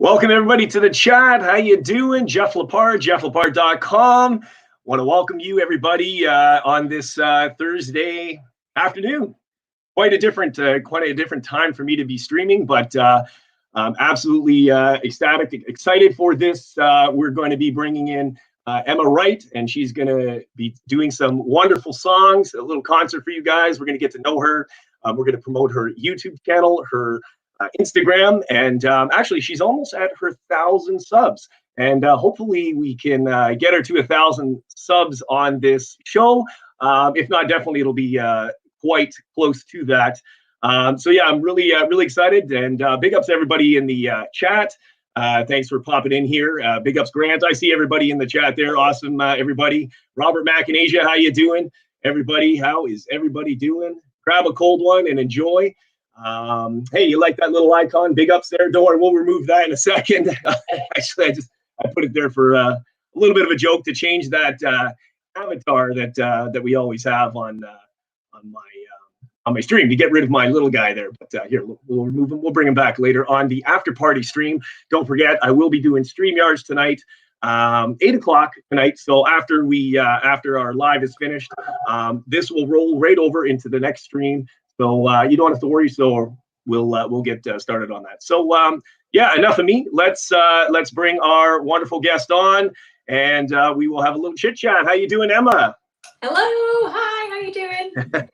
Welcome everybody to the chat. How you doing? Jeff Lepard, jefflepard.com. Want to welcome you everybody on this Thursday afternoon. Quite a different time for me to be streaming, but I'm absolutely ecstatic, excited for this. We're going to be bringing in Emma Wright, and she's going to be doing some wonderful songs, a little concert for you guys. We're going to get to know her. We're going to promote her YouTube channel, her Instagram, and actually she's almost at her 1,000 subs, and hopefully we can get her to 1,000 subs on this show. If not, definitely it'll be quite close to that. So yeah, I'm really excited, and big ups to everybody in the chat. Thanks for popping in here. Big ups Grant, I see everybody in the chat there. Awesome, everybody. Robert Mack in Asia, how you doing? Everybody, how is everybody doing? Grab a cold one and enjoy. Hey, you like that little icon? Big ups there. Don't worry, we'll remove that in a second. Actually, I put it there for a little bit of a joke to change that avatar that we always have on my stream, to get rid of my little guy there. But here, we'll remove him. We'll bring him back later on the after party stream. Don't forget, I will be doing StreamYards tonight, 8 o'clock tonight. So after our live is finished, this will roll right over into the next stream. So you don't have to worry. So we'll get started on that. So yeah, enough of me. Let's bring our wonderful guest on, and we will have a little chit chat. How you doing, Emma? Hello. Hi. How you doing?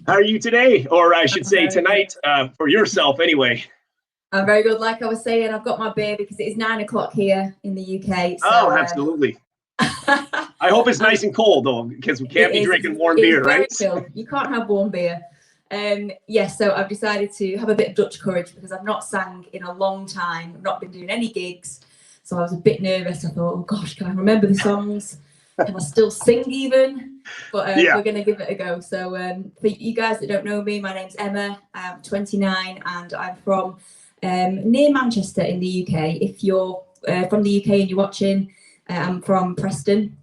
How are you today, or I should say tonight, for yourself anyway? I'm very good. Like I was saying, I've got my beer because it is 9 o'clock here in the UK. So, oh, absolutely. I hope it's nice and cold though, because we can't be drinking warm beer, right? Chill. You can't have warm beer. Yes, so I've decided to have a bit of Dutch courage because I've not sang in a long time. I've not been doing any gigs, so I was a bit nervous. I thought, oh gosh, can I remember the songs? Can I still sing even? But yeah, we're going to give it a go. So for you guys that don't know me, my name's Emma. I'm 29 and I'm from near Manchester in the UK. If you're from the UK and you're watching, I'm from Preston.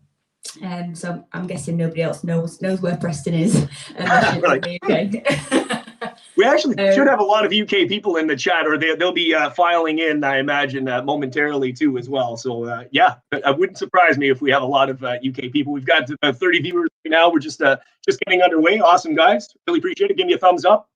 So I'm guessing nobody else knows where Preston is. Right. In the UK. We actually should have a lot of UK people in the chat, or they'll be filing in, I imagine, momentarily too as well. So yeah, it wouldn't surprise me if we have a lot of UK people. We've got 30 viewers right now. We're just getting underway. Awesome, guys. Really appreciate it. Give me a thumbs up.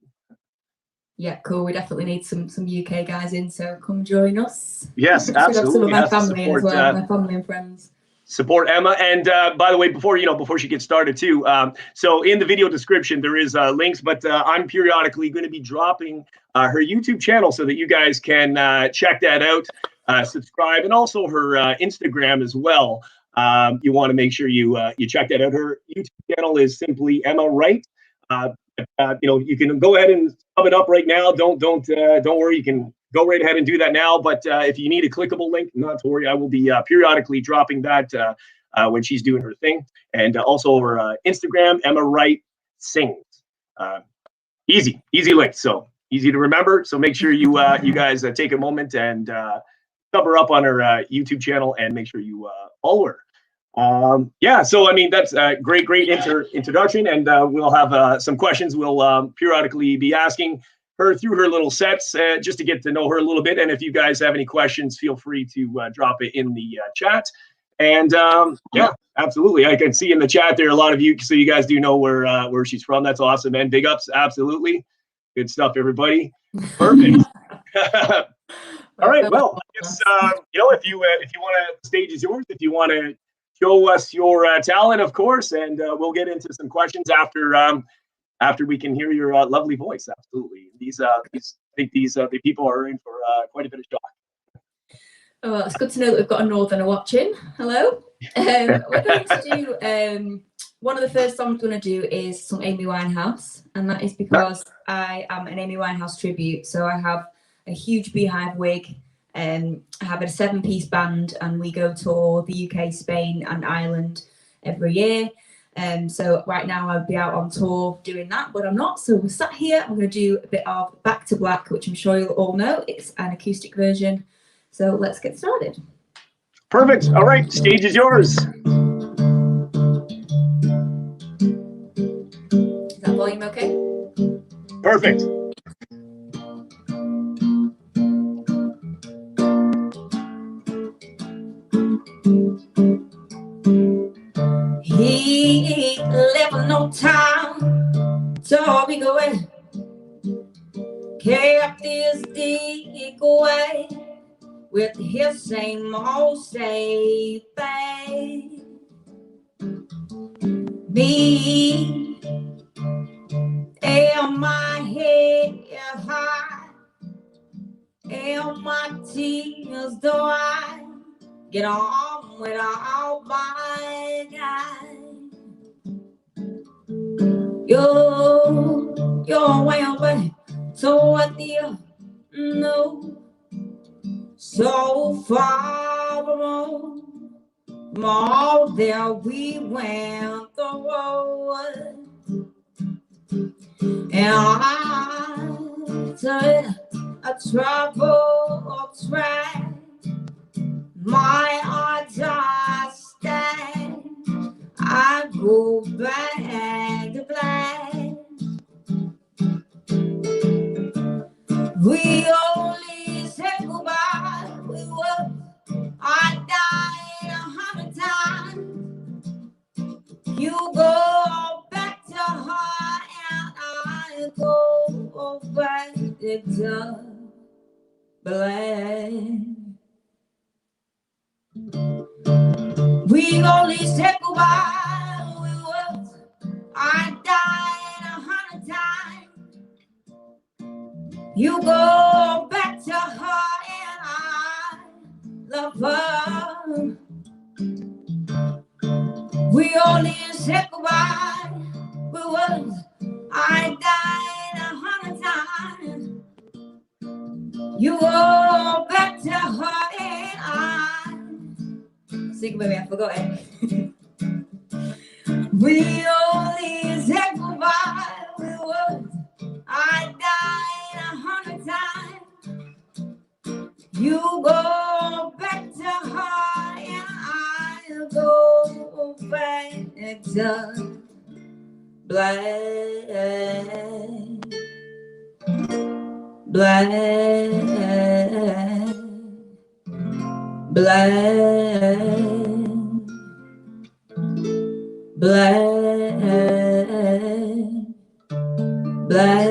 Yeah, cool. We definitely need some UK guys in, so come join us. Yes, absolutely. Some of my family as well, my family and friends. Support Emma, and by the way, before she gets started too, so in the video description there is links, but I'm periodically going to be dropping her YouTube channel so that you guys can check that out, subscribe, and also her Instagram as well. You want to make sure you check that out. Her YouTube channel is simply Emma Wright. You can go ahead and sub it up right now. Don't worry, you can go right ahead and do that now. But if you need a clickable link, not to worry, I will be periodically dropping that when she's doing her thing. And also her Instagram, Emma Wright Sings. Easy link, so easy to remember. So make sure you guys take a moment and sub her up on her YouTube channel, and make sure you follow her. Yeah, so I mean, that's a great introduction, and we'll have some questions we'll periodically be asking her through her little sets, just to get to know her a little bit. And if you guys have any questions, feel free to drop it in the chat. And yeah, absolutely. I can see in the chat there a lot of you, so you guys do know where she's from. That's awesome, man. Big ups, absolutely. Good stuff, everybody. Perfect. All right. Well, I guess if you want to, the stage is yours. If you want to show us your talent, of course, and we'll get into some questions after we can hear your lovely voice. Absolutely. I think these people are in for quite a bit of shock. Oh, well, it's good to know that we've got a northerner watching. Hello. We're going to do one of the first songs we're going to do is some Amy Winehouse, and that is because I am an Amy Winehouse tribute. So I have a huge beehive wig. I have a 7-piece band, and we go tour the UK, Spain, and Ireland every year. So right now I'll be out on tour doing that, but I'm not. So we're sat here. I'm going to do a bit of Back to Black, which I'm sure you'll all know. It's an acoustic version. So let's get started. Perfect. All right, stage is yours. Is that volume okay? Perfect. We live in no time, so we go away. Kept this dick away with his same old safe thing. Me and my head high, and my tears do I get on with all my guys. You're way away, so what do you know? So far from all that we went through. And I said a trouble track, my heart just stand. I go back to black. We only said goodbye. We were, I died 100 times. You go back to her and I go back to black. We only said goodbye. We were, I died 100 times. You go back to her and I love her. We only said goodbye. We was, I died 100 times. You go back to her and I sing with me, I forgot it. We only said goodbye. We was, I died 100 times. You go back to her and I'll go back to black. Black. Black. Black. Black,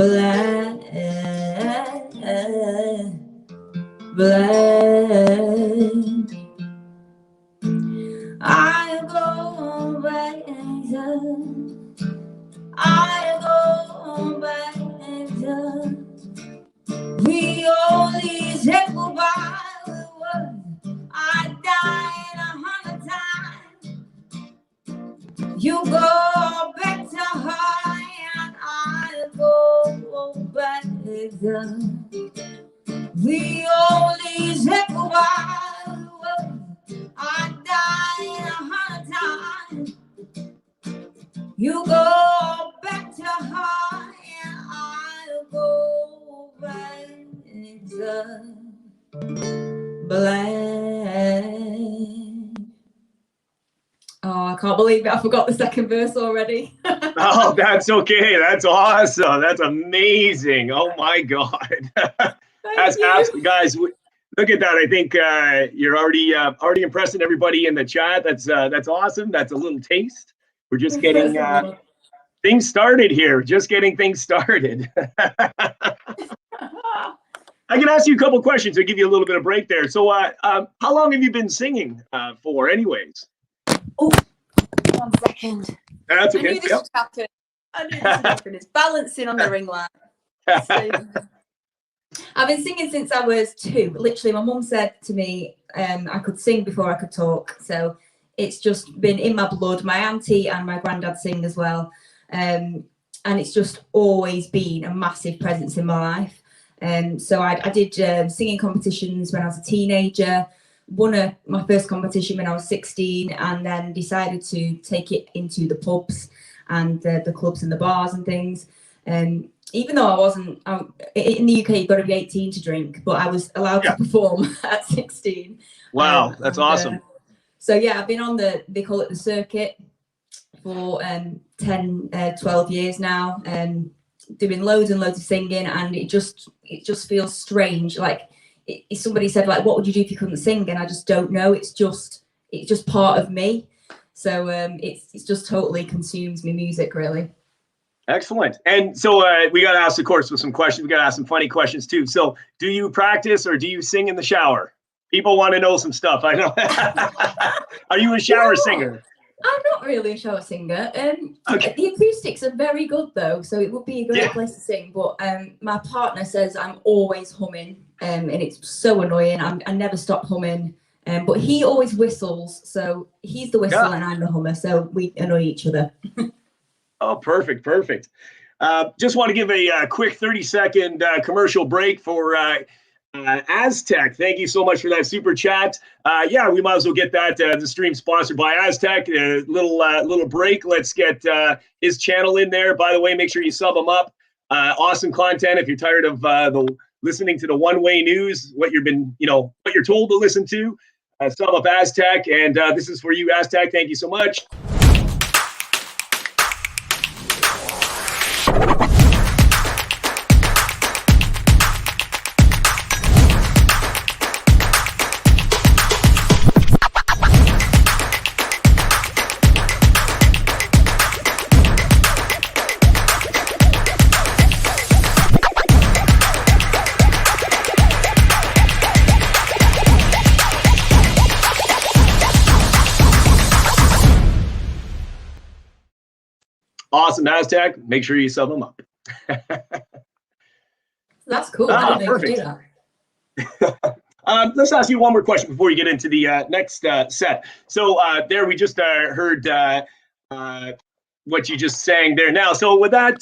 black, black. I go back, I go back. We only said goodbye. I died 100 times. You go back to her and I go back to. We only said goodbye. I died 100 times. You go back to her and I go back to black. Oh, I can't believe it. I forgot the second verse already. Oh, that's okay. That's awesome. That's amazing. Oh my God. That's awesome, guys. Look at that. I think you're already impressing everybody in the chat. That's awesome. That's a little taste. We're just getting things started here. Just getting things started. I can ask you a couple questions to give you a little bit of break there. So how long have you been singing for anyways? Oh, 1 second. That's okay. I knew this would happen. It's balancing on the ring light. So, I've been singing since I was 2. Literally, my mum said to me I could sing before I could talk. So it's just been in my blood. My auntie and my granddad sing as well. And it's just always been a massive presence in my life. So I did singing competitions when I was a teenager. Won my first competition when I was 16 and then decided to take it into the pubs and the clubs and the bars and things. Even though I wasn't, in the UK, you've got to be 18 to drink, but I was allowed to perform at 16. Wow, that's awesome. So yeah, I've been on they call it the circuit for 10, 12 years now, doing loads and loads of singing, and it just feels strange. Like, if somebody said, like, what would you do if you couldn't sing? And I just don't know. It's just it's just part of me. So it's just totally consumes me music, really. Excellent. And so we got to ask, of course, with some questions. We got to ask some funny questions too. So do you practice or do you sing in the shower? People want to know some stuff. I know. Are you a shower singer? I'm not really a shower singer. Okay. The acoustics are very good though, so it would be a great place to sing. But my partner says I'm always humming, and it's so annoying. I never stop humming. But he always whistles, so he's the whistle and I'm the hummer, so we annoy each other. Oh, perfect, perfect. Just want to give a quick 30-second commercial break for Aztec. Thank you so much for that super chat. Yeah, we might as well get that. The stream sponsored by Aztec. Little break. Let's get his channel in there. By the way, make sure you sub him up. Awesome content. If you're tired of listening to the one-way news, what you're told to listen to, sub up Aztec. And this is for you, Aztec. Thank you so much. Awesome, Aztec. Make sure you sub them up. That's cool. I didn't know you could do that. Let's ask you one more question before you get into the next set. So there we just heard what you just sang there now. So with that,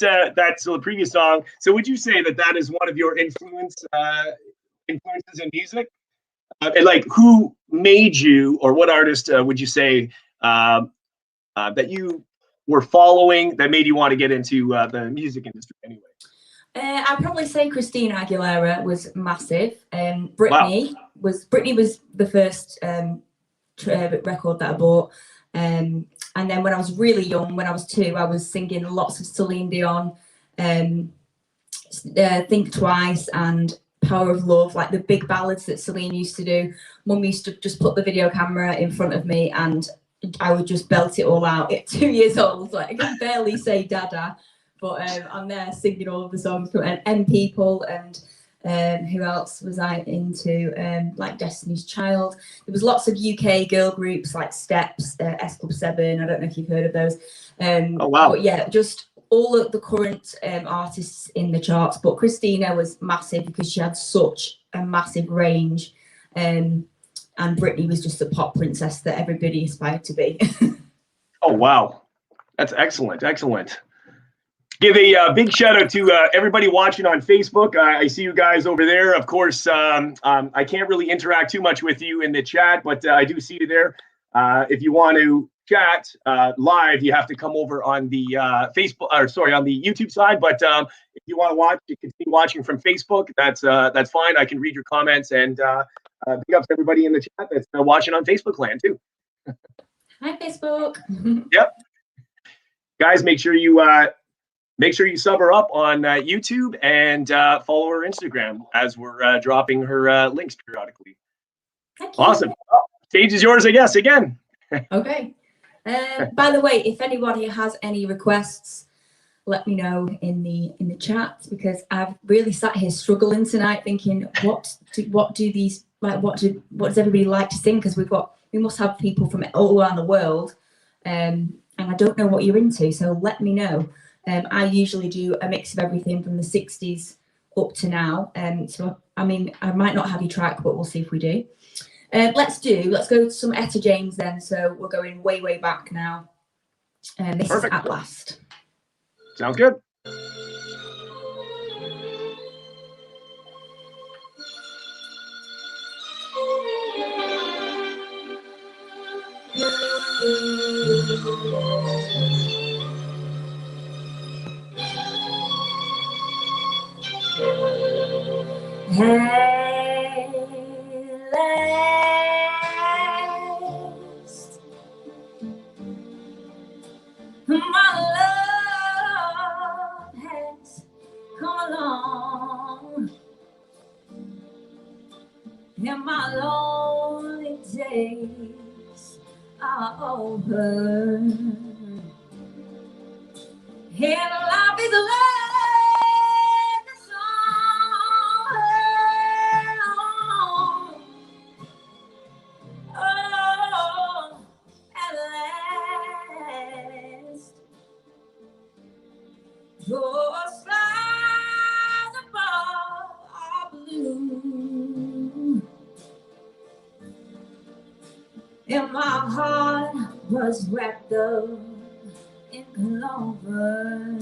so the previous song, so would you say that is one of your influences in music? And like who made you, or what artist would you say that you were following that made you want to get into the music industry anyway? I'd probably say Christina Aguilera was massive. Britney was the first record that I bought. And then when I was really young, when I was 2, I was singing lots of Celine Dion, Think Twice and Power of Love, like the big ballads that Celine used to do. Mum used to just put the video camera in front of me and I would just belt it all out at 2 years old. Like I can barely say Dada, but I'm there singing all of the songs from M People and who else was I into? Like Destiny's Child. There was lots of UK girl groups like Steps, S Club 7. I don't know if you've heard of those. Oh wow! But yeah, just all of the current artists in the charts. But Christina was massive because she had such a massive range. And Britney was just the pop princess that everybody aspired to be. Oh, wow. That's excellent. Excellent. Give a big shout out to everybody watching on Facebook. I see you guys over there. Of course, I can't really interact too much with you in the chat, but I do see you there. If you want to chat live, you have to come over on the on the YouTube side. But if you want to watch, you can continue watching from Facebook. That's fine. I can read your comments and big ups to everybody in the chat that's watching on Facebook land too. Hi, Facebook. Yep. Guys, make sure you sub her up on YouTube and follow her Instagram as we're dropping her links periodically. Thank you. Awesome. Stage is yours, I guess, again. Okay. By the way, if anybody has any requests, let me know in the chat, because I've really sat here struggling tonight thinking what does everybody like to sing, because we must have people from all around the world, and I don't know what you're into, so let me know. I usually do a mix of everything from the 60s up to now, so I mean I might not have your track, but we'll see if we do. Let's go to some Etta James then. So we're going way back now. This Perfect. Is At Last. Sounds good. My love has come along in my lonely days. over. And life is like the song. Oh, at last, your skies above are blue, and my heart was wrapped up in clover.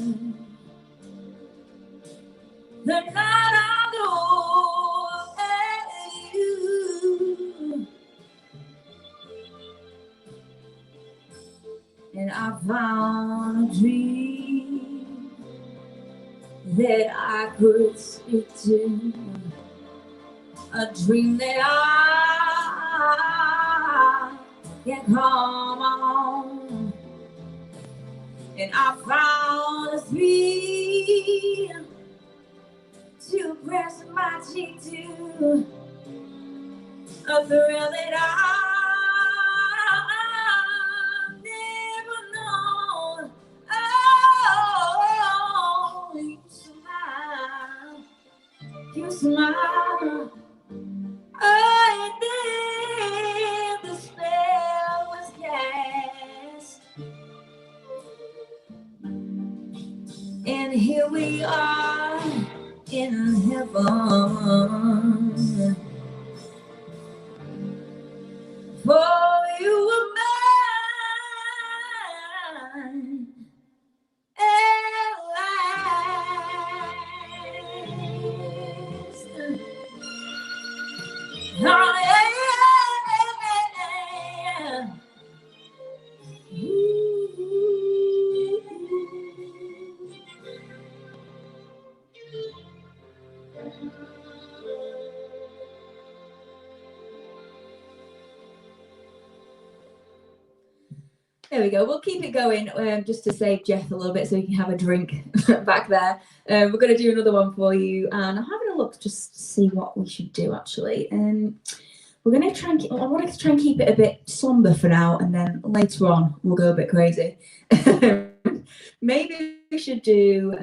The night I looked at you, and I found a dream that I could speak to, a dream that I can come on. And I found a thrill to press my cheek to, a thrill that I've never known. Oh, you smile, oh, and then the spell was cast. And here we are in heaven, for you were mine at last. Oh, yeah. There we go. We'll keep it going just to save Jeff a little bit so he can have a drink back there. We're going to do another one for you, and I'm having a look just to see what we should do actually. We're going to try and I wanted to try and keep it a bit somber for now, and then later on we'll go a bit crazy. Maybe we should do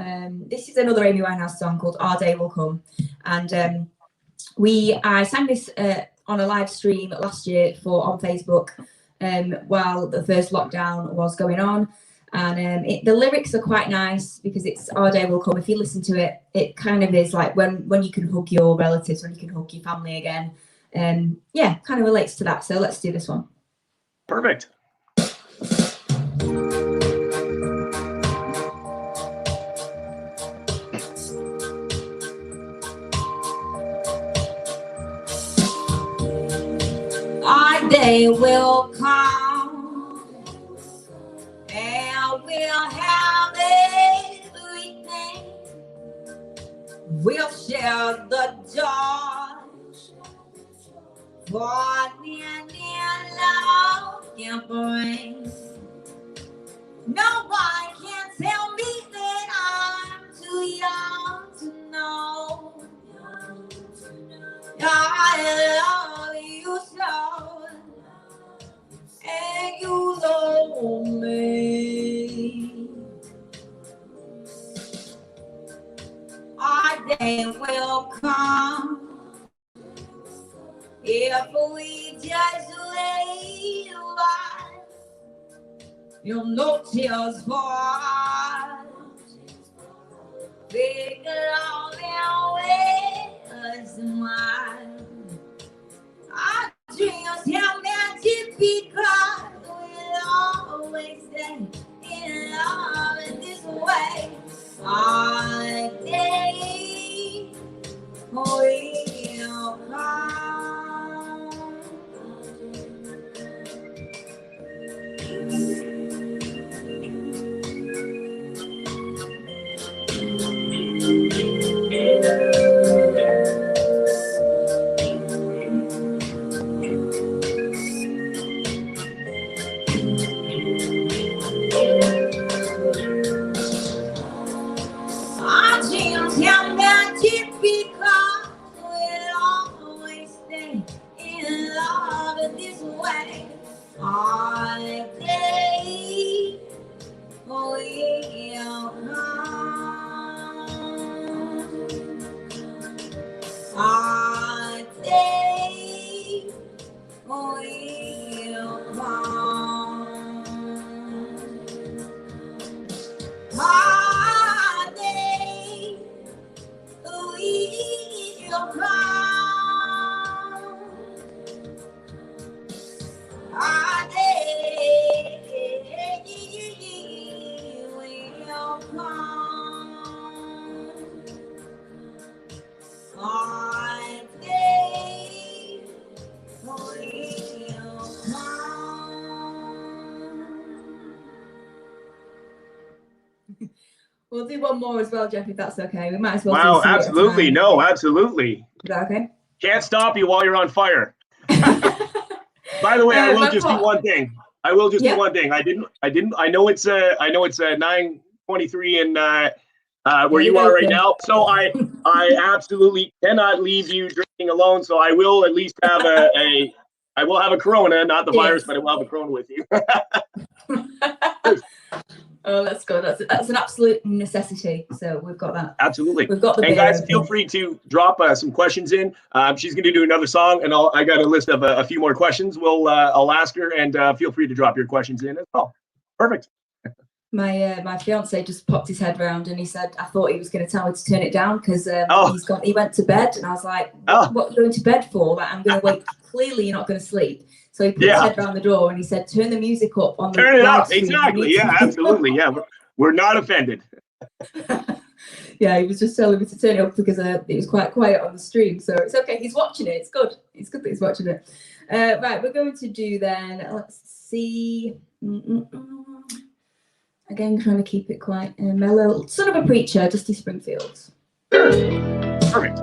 this is another Amy Winehouse song called Our Day Will Come, and I sang this on a live stream last year on Facebook while the first lockdown was going on, and the lyrics are quite nice because it's Our Day Will Come. If you listen to it, it kind of is like when you can hug your relatives, when you can hug your family again. Yeah, kind of relates to that. So let's do this one. Perfect. Our day will come, and we'll have everything. We'll share the joy, what and love can bring. No one can tell me that I'm too young to know. I love you so, and you love me. Our day will come if we just wait a while. You'll know tears for us. Big love and with a smile. Our dreams have magic because we'll always stay in love in this way. Our day will come. Our We'll do one more as well, Jeff, if that's okay. We might as well Wow, do 3 at a absolutely. time. No, absolutely. Is that okay? Can't stop you while you're on fire. By the way, I will just do one thing. I will just do one thing. I know it's 9:23 and where you are right now. So I absolutely cannot leave you drinking alone. So I will at least have I will have a Corona, not the virus, but I will have a Corona with you. Oh, that's good. That's an absolute necessity. So we've got that. Absolutely. We've got the and guys, feel free to drop some questions in. She's going to do another song, and I got a list of a few more questions. I'll ask her, and feel free to drop your questions in as well. Perfect. My fiance just popped his head round and he said, I thought he was going to tell me to turn it down because he went to bed, and I was like, what are you going to bed for? Like, I'm going to wake. Clearly, you're not going to sleep. So he put his head round the door and he said, turn the music up on the Turn it up. stream. Exactly. Yeah, absolutely. Yeah, we're not offended. Yeah, he was just telling me to turn it up because it was quite quiet on the stream. So it's okay. He's watching it. It's good. It's good that he's watching it. Right, we're going to do then. Let's see. Again, trying to keep it quite mellow. Son of a Preacher, Dusty Springfield. Perfect.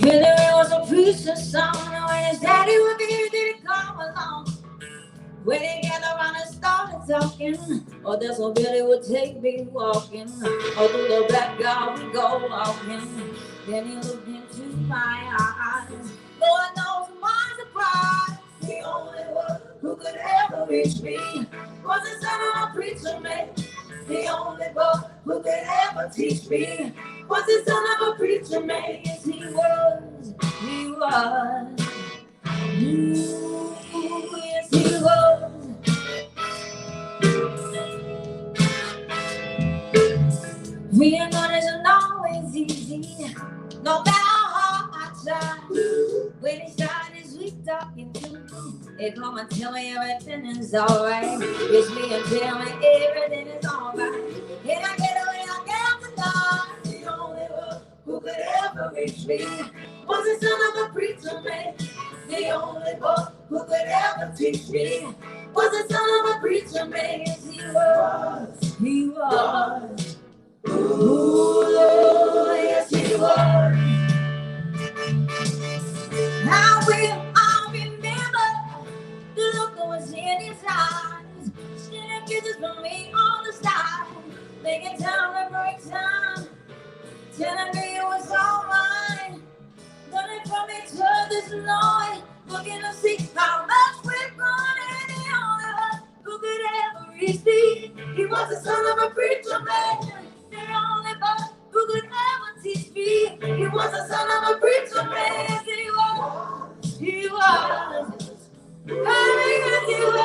There was a preacher son, when his daddy was here, did it come along? When they gathered around and started talking, oh, that's what Billy would take me walking. Oh, through the backyard we go walking. Then he looked into my eyes. Lord knows my surprise. The only one who could ever reach me was the son of a preacher man. The only boy who could ever teach me was the son of a preacher man. Yes, he was. He was. Ooh, yes, he was. Being good isn't always easy, no matter how hard I try. When he started sweet talking to me, they come and tell me everything is alright. Kiss me and tell me everything is alright. And I get away, I get to God. The only one who could ever reach me was the son of a preacher man. The only boy who could ever teach me was the son of a preacher man. Yes, he was. He was. Ooh, yes, he was. How will I remember the look that was in his eyes? Sending kisses from me on the side, making time to break time, telling me it was alright. Learning from each other's noise, looking to see how much we're gone. And the only one who could ever reach me, he was the son of a preacher man. The only boy who could ever teach me, he was the son of a preacher man. Yes, he was. He was. Yes, he was.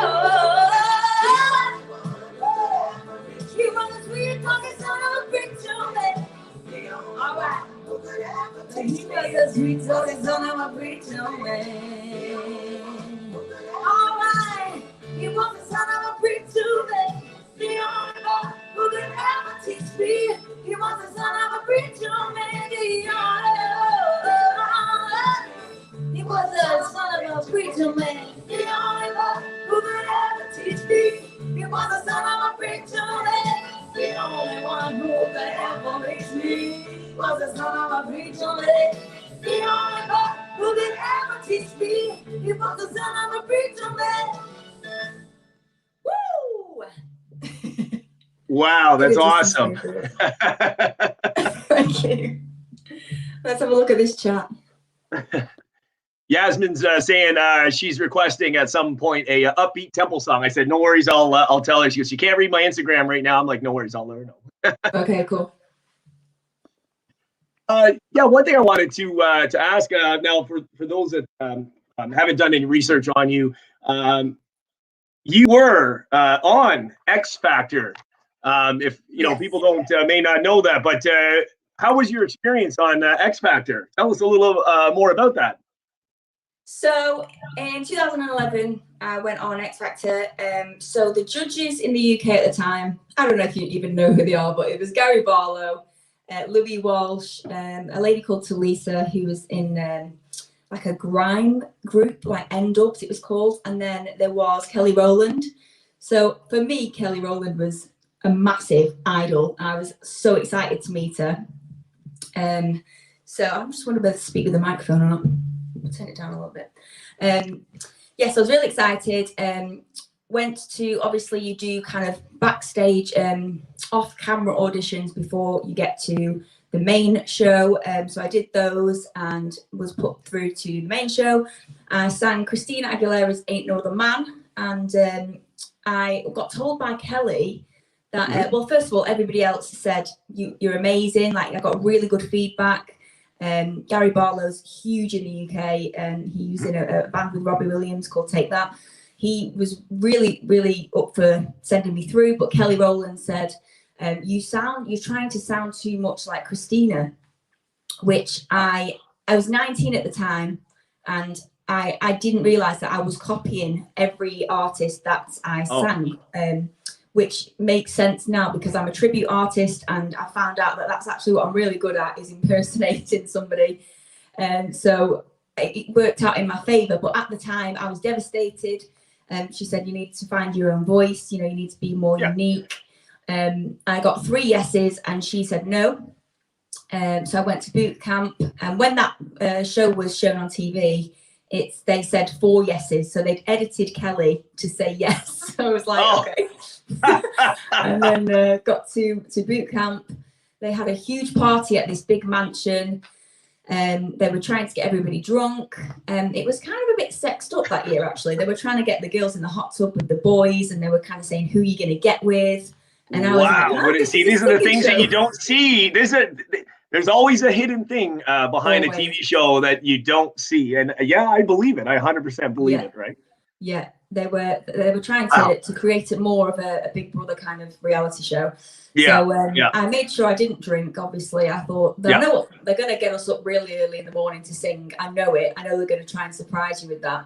He was a sweet talking son of a preacher man. All right. He was a sweet talking son of a preacher man. All right. He was the son of a preacher man. The only boy who could ever teach me. He was the son of a preacher man. He was the son of a preacher man. The only boy who could ever teach me. He was the son of a preacher man. The only one who could ever reach me was the son of a preacher man. The only boy who could ever teach me. He was the son of a preacher man. Woo! Wow, that's awesome. Thank you. Let's have a look at this chat. Yasmin's saying she's requesting at some point a upbeat temple song. I said, no worries, I'll tell her. She goes, she can't read my Instagram right now. I'm like, no worries, I'll let her know. Okay, cool. Yeah, one thing I wanted to ask now for those that haven't done any research on you, you were on X Factor. If people may not know that, but how was your experience on X Factor? Tell us a little more about that. So in 2011, I went on X Factor. So the judges in the UK at the time, I don't know if you even know who they are, but it was Gary Barlow, Louis Walsh, a lady called Talisa who was in like a grime group, like N-Dubs it was called, and then there was Kelly Rowland. So for me, Kelly Rowland was a massive idol. I was so excited to meet her. So I'm just wondering whether to speak with the microphone or not. I'll turn it down a little bit. Yes, I was really excited. Went to, obviously you do kind of backstage off-camera auditions before you get to the main show. So I did those and was put through to the main show. I sang Christina Aguilera's Ain't No Other Man. And I got told by Kelly that, well, first of all, everybody else said, you're amazing. Like, I got really good feedback. Gary Barlow's huge in the UK, and he was in a band with Robbie Williams called Take That. He was really, really up for sending me through, but Kelly Rowland said, you're trying to sound too much like Christina, which I was 19 at the time, and I didn't realize that I was copying every artist that I sang, which makes sense now because I'm a tribute artist, and I found out that that's actually what I'm really good at, is impersonating somebody. So it worked out in my favor, but at the time I was devastated. She said, you need to find your own voice, you need to be more unique. I got 3 yeses and she said no. So I went to boot camp, and when that show was shown on TV, they said 4 yeses. So they'd edited Kelly to say yes. So I was like, okay. And then got to boot camp. They had a huge party at this big mansion. They were trying to get everybody drunk. It was kind of a bit sexed up that year, actually. They were trying to get the girls in the hot tub with the boys, and they were kind of saying, who are you going to get with? And I was like, see, these are the things that you don't see. There's always a hidden thing behind a TV show that you don't see. And I believe it. I 100% believe it, right? Yeah, they were trying to create it more of a Big Brother kind of reality show. So I made sure I didn't drink, obviously. I thought, they're going to get us up really early in the morning to sing. I know it. I know they're going to try and surprise you with that.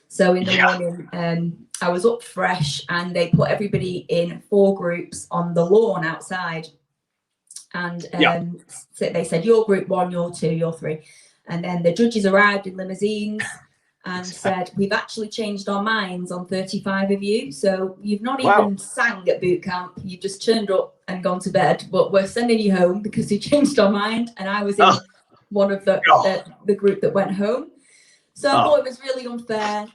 So in the morning, I was up fresh, and they put everybody in 4 groups on the lawn outside. And so they said, you're group 1, you're 2, you're 3. And then the judges arrived in limousines and said, we've actually changed our minds on 35 of you. So you've not even sang at boot camp. You've just turned up and gone to bed, but we're sending you home because you changed our mind. And I was in one of the group that went home. So I thought it was really unfair,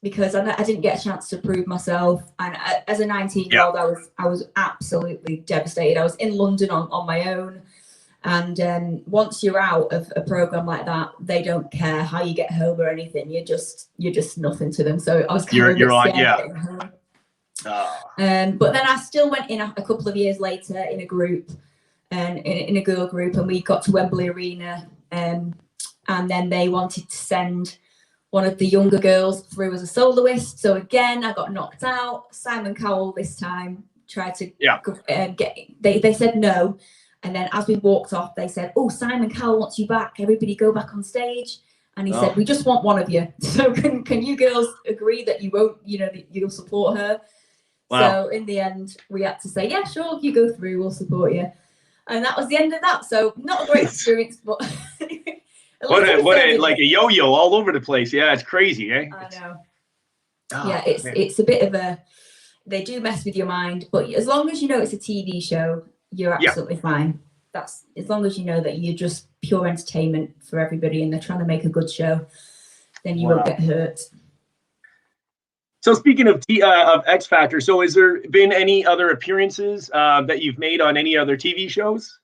because I didn't get a chance to prove myself. And as a 19-year-old, I was absolutely devastated. I was in London on my own. And once you're out of a program like that, they don't care how you get home or anything. You're just nothing to them. So I was kind of scared getting home. But then I still went in a couple of years later in a group, and in a girl group, and we got to Wembley Arena, and then they wanted to send one of the younger girls through as a soloist. So again, I got knocked out. Simon Cowell this time tried to they said no. And then as we walked off, they said, oh, Simon Cowell wants you back. Everybody go back on stage. And he said, we just want one of you. So can you girls agree that you won't, that you'll support her? Wow. So in the end, we had to say, yeah, sure, you go through, we'll support you. And that was the end of that. So not a great experience, but what a like a yo-yo all over the place. Yeah, it's crazy, eh? I know. It's a bit of they do mess with your mind, but as long as you know it's a TV show, you're absolutely fine. That's as long as you know that you're just pure entertainment for everybody and they're trying to make a good show, then you won't get hurt. So speaking of X Factor, so has there been any other appearances that you've made on any other TV shows?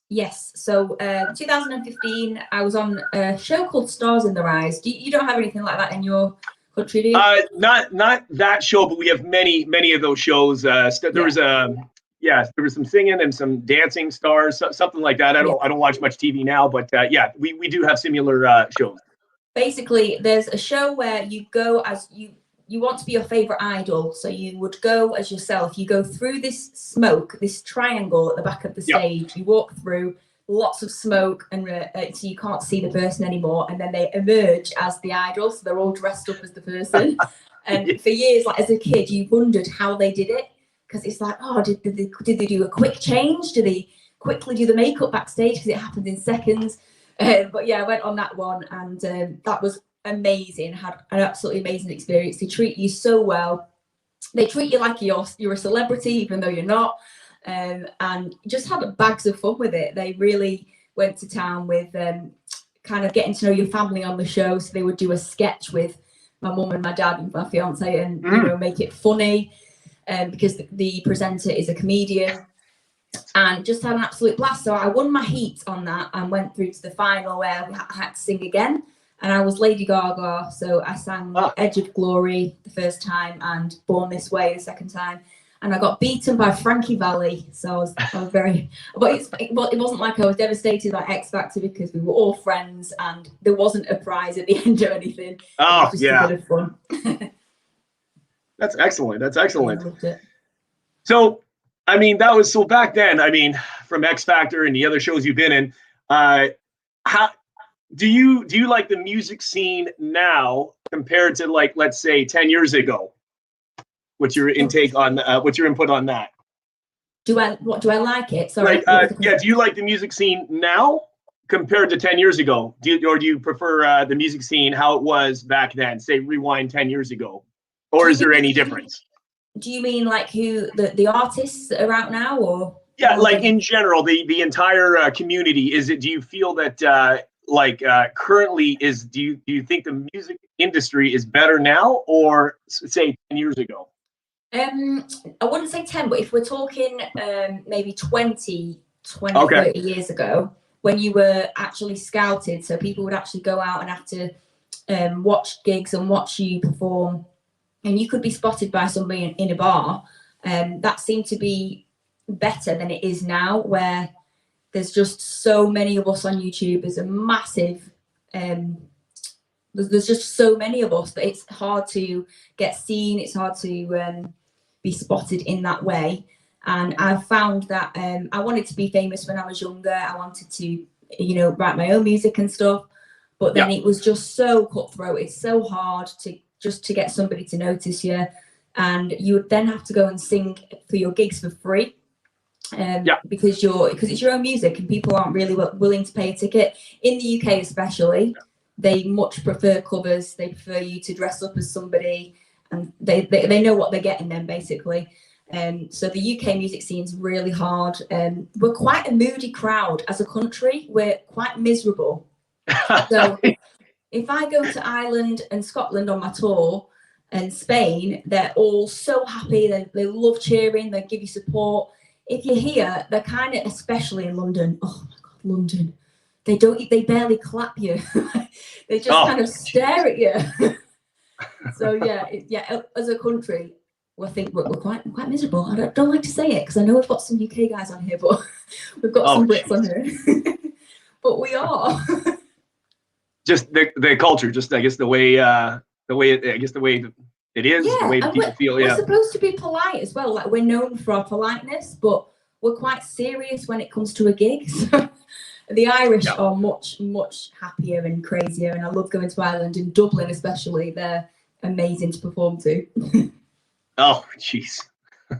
Yes. So 2015, I was on a show called Stars in the Rise. You don't have anything like that in your country, do you? Not that show, but we have many of those shows. There was there was some singing and some dancing stars, something like that. I don't watch much TV now, but we do have similar shows. Basically, there's a show where you go as you want to be your favorite idol, so you would go as yourself. You go through this smoke, this triangle at the back of the stage. You walk through lots of smoke, and so you can't see the person anymore. And then they emerge as the idol, so they're all dressed up as the person. And for years, like as a kid, you wondered how they did it, because it's like, oh, did they do a quick change? Do they quickly do the makeup backstage because it happened in seconds. But yeah, I went on that one, and that was amazing. Had an absolutely amazing experience. They treat you so well. They treat you like you're a celebrity, even though you're not. And just had bags of fun with it. They really went to town with kind of getting to know your family on the show. So they would do a sketch with my mum and my dad and my fiance, and you know, make it funny, because the presenter is a comedian, and just had an absolute blast. So I won my heat on that and went through to the final where I had to sing again, and I was Lady Gaga. So I sang Edge of Glory the first time and Born This Way the second time. And I got beaten by Frankie Valli, so I was very. But it wasn't like I was devastated by X Factor, because we were all friends and there wasn't a prize at the end or anything. Oh, it was just a bit of fun. That's excellent. That's excellent. I loved it. So, I mean, that was so back then. I mean, from X Factor and the other shows you've been in, how do you like the music scene now compared to, like, let's say 10 years ago? What's your intake on? What's your input on that? Do I like it? Sorry. Yeah. Do you like the music scene now compared to 10 years ago? Do you prefer the music scene how it was back then? Say rewind 10 years ago, or is there any difference? Do you mean like who the artists that are out now, or? Yeah, like in general, the entire community. Do you feel that currently do you think the music industry is better now, or say 10 years ago? I wouldn't say 10, but if we're talking maybe 20, 30 years ago, when you were actually scouted, so people would actually go out and have to watch gigs and watch you perform, and you could be spotted by somebody in a bar, that seemed to be better than it is now, where there's just so many of us on YouTube. There's a massive there's just so many of us that it's hard to get seen. It's hard to be spotted in that way. And I've found that I wanted to be famous when I was younger. I wanted to, you know, write my own music and stuff. But then it was just so cutthroat. It's so hard to get somebody to notice you. And you would then have to go and sing for your gigs for free. Because it's your own music, and people aren't really willing to pay a ticket. In the UK especially, they much prefer covers. They prefer you to dress up as somebody, and they know what they're getting then, basically. So the UK music scene's really hard. We're quite a moody crowd as a country. We're quite miserable. So if I go to Ireland and Scotland on my tour, and Spain, they're all so happy. They love cheering. They give you support. If you're here, they're kind of, especially in London. Oh my God, London! They barely clap you. They just kind of stare at you. So as a country, we're quite miserable. I don't like to say it because I know we've got some UK guys on here, but we've got some Brits on here. But we are. Just the culture, just I guess the way it is, the way people feel. We're supposed to be polite as well. Like, we're known for our politeness, but we're quite serious when it comes to a gig. So the Irish are much, much happier and crazier, and I love going to Ireland, and Dublin especially. They're amazing to perform to. Oh, jeez.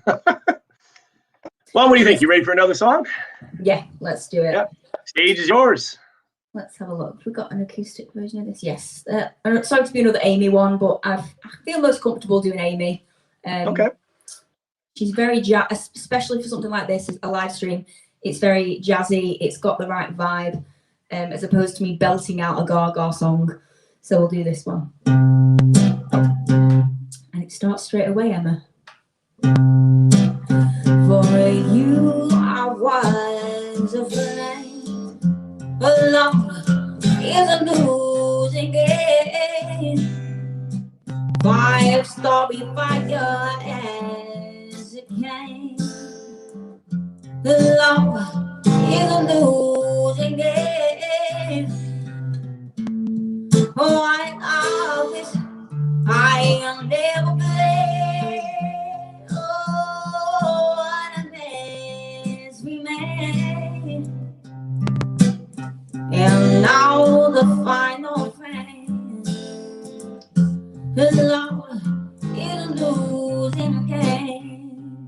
Well, what do you think? You ready for another song? Yeah, let's do it. Yep. Stage is yours. Let's have a look. We've got an acoustic version of this. Yes. I'm sorry to be another Amy one, but I feel most comfortable doing Amy. Okay. She's very jazz, especially for something like this, a live stream. It's very jazzy. It's got the right vibe, as opposed to me belting out a Gaga song. So we'll do this one. And it starts straight away, Emma. For you, I was a flame. Alone is a losing game. 5-story fire as it came. Love is a losing game. Oh, I wish I never play. Oh, what a mess we made. And now the final frame, love is a losing game.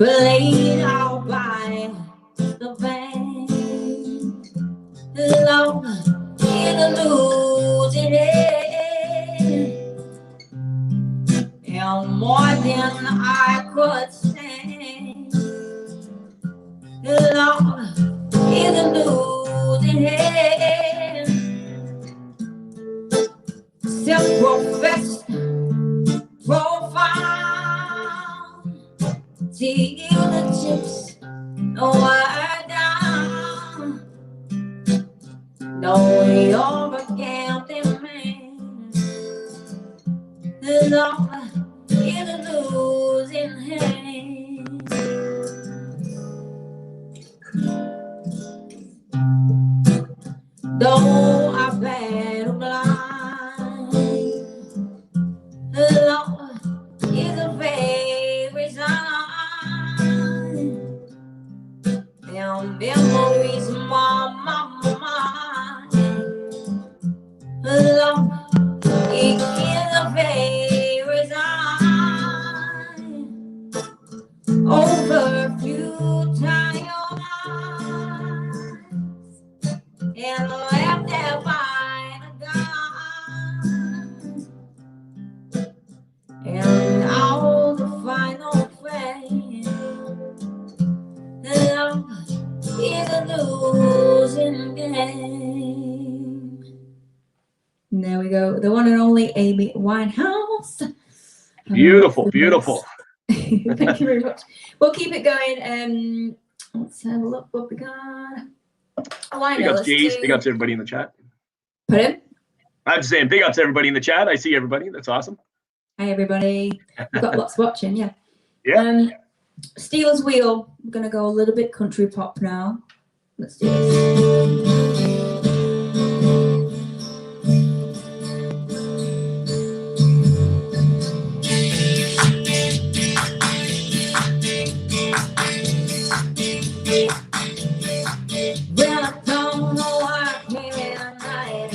played out by the band. Alone in the losing end, and more than I could stand. Alone in the losing end, self-professed profound, till the chips were down. No, you're a gambling man, alone in the losing hand. Though I've been blind, alone is a favorite sign, and memories my mind. Alone it is a favorite sign. Over a few times and left there by the gun, and all the final frame, love is a losing game. And there we go, the one and only Amy Winehouse. Beautiful, beautiful. Thank you very much. We'll keep it going. Let's have a look what we got. Big ups, Jace. Big ups to everybody in the chat. Pardon? I'm just saying, big ups to everybody in the chat. I see everybody. That's awesome. Hi, everybody. We've got lots watching, yeah. Yeah. Steelers Wheel. We're going to go a little bit country pop now. Let's do this. Well, I don't know why I came in at night.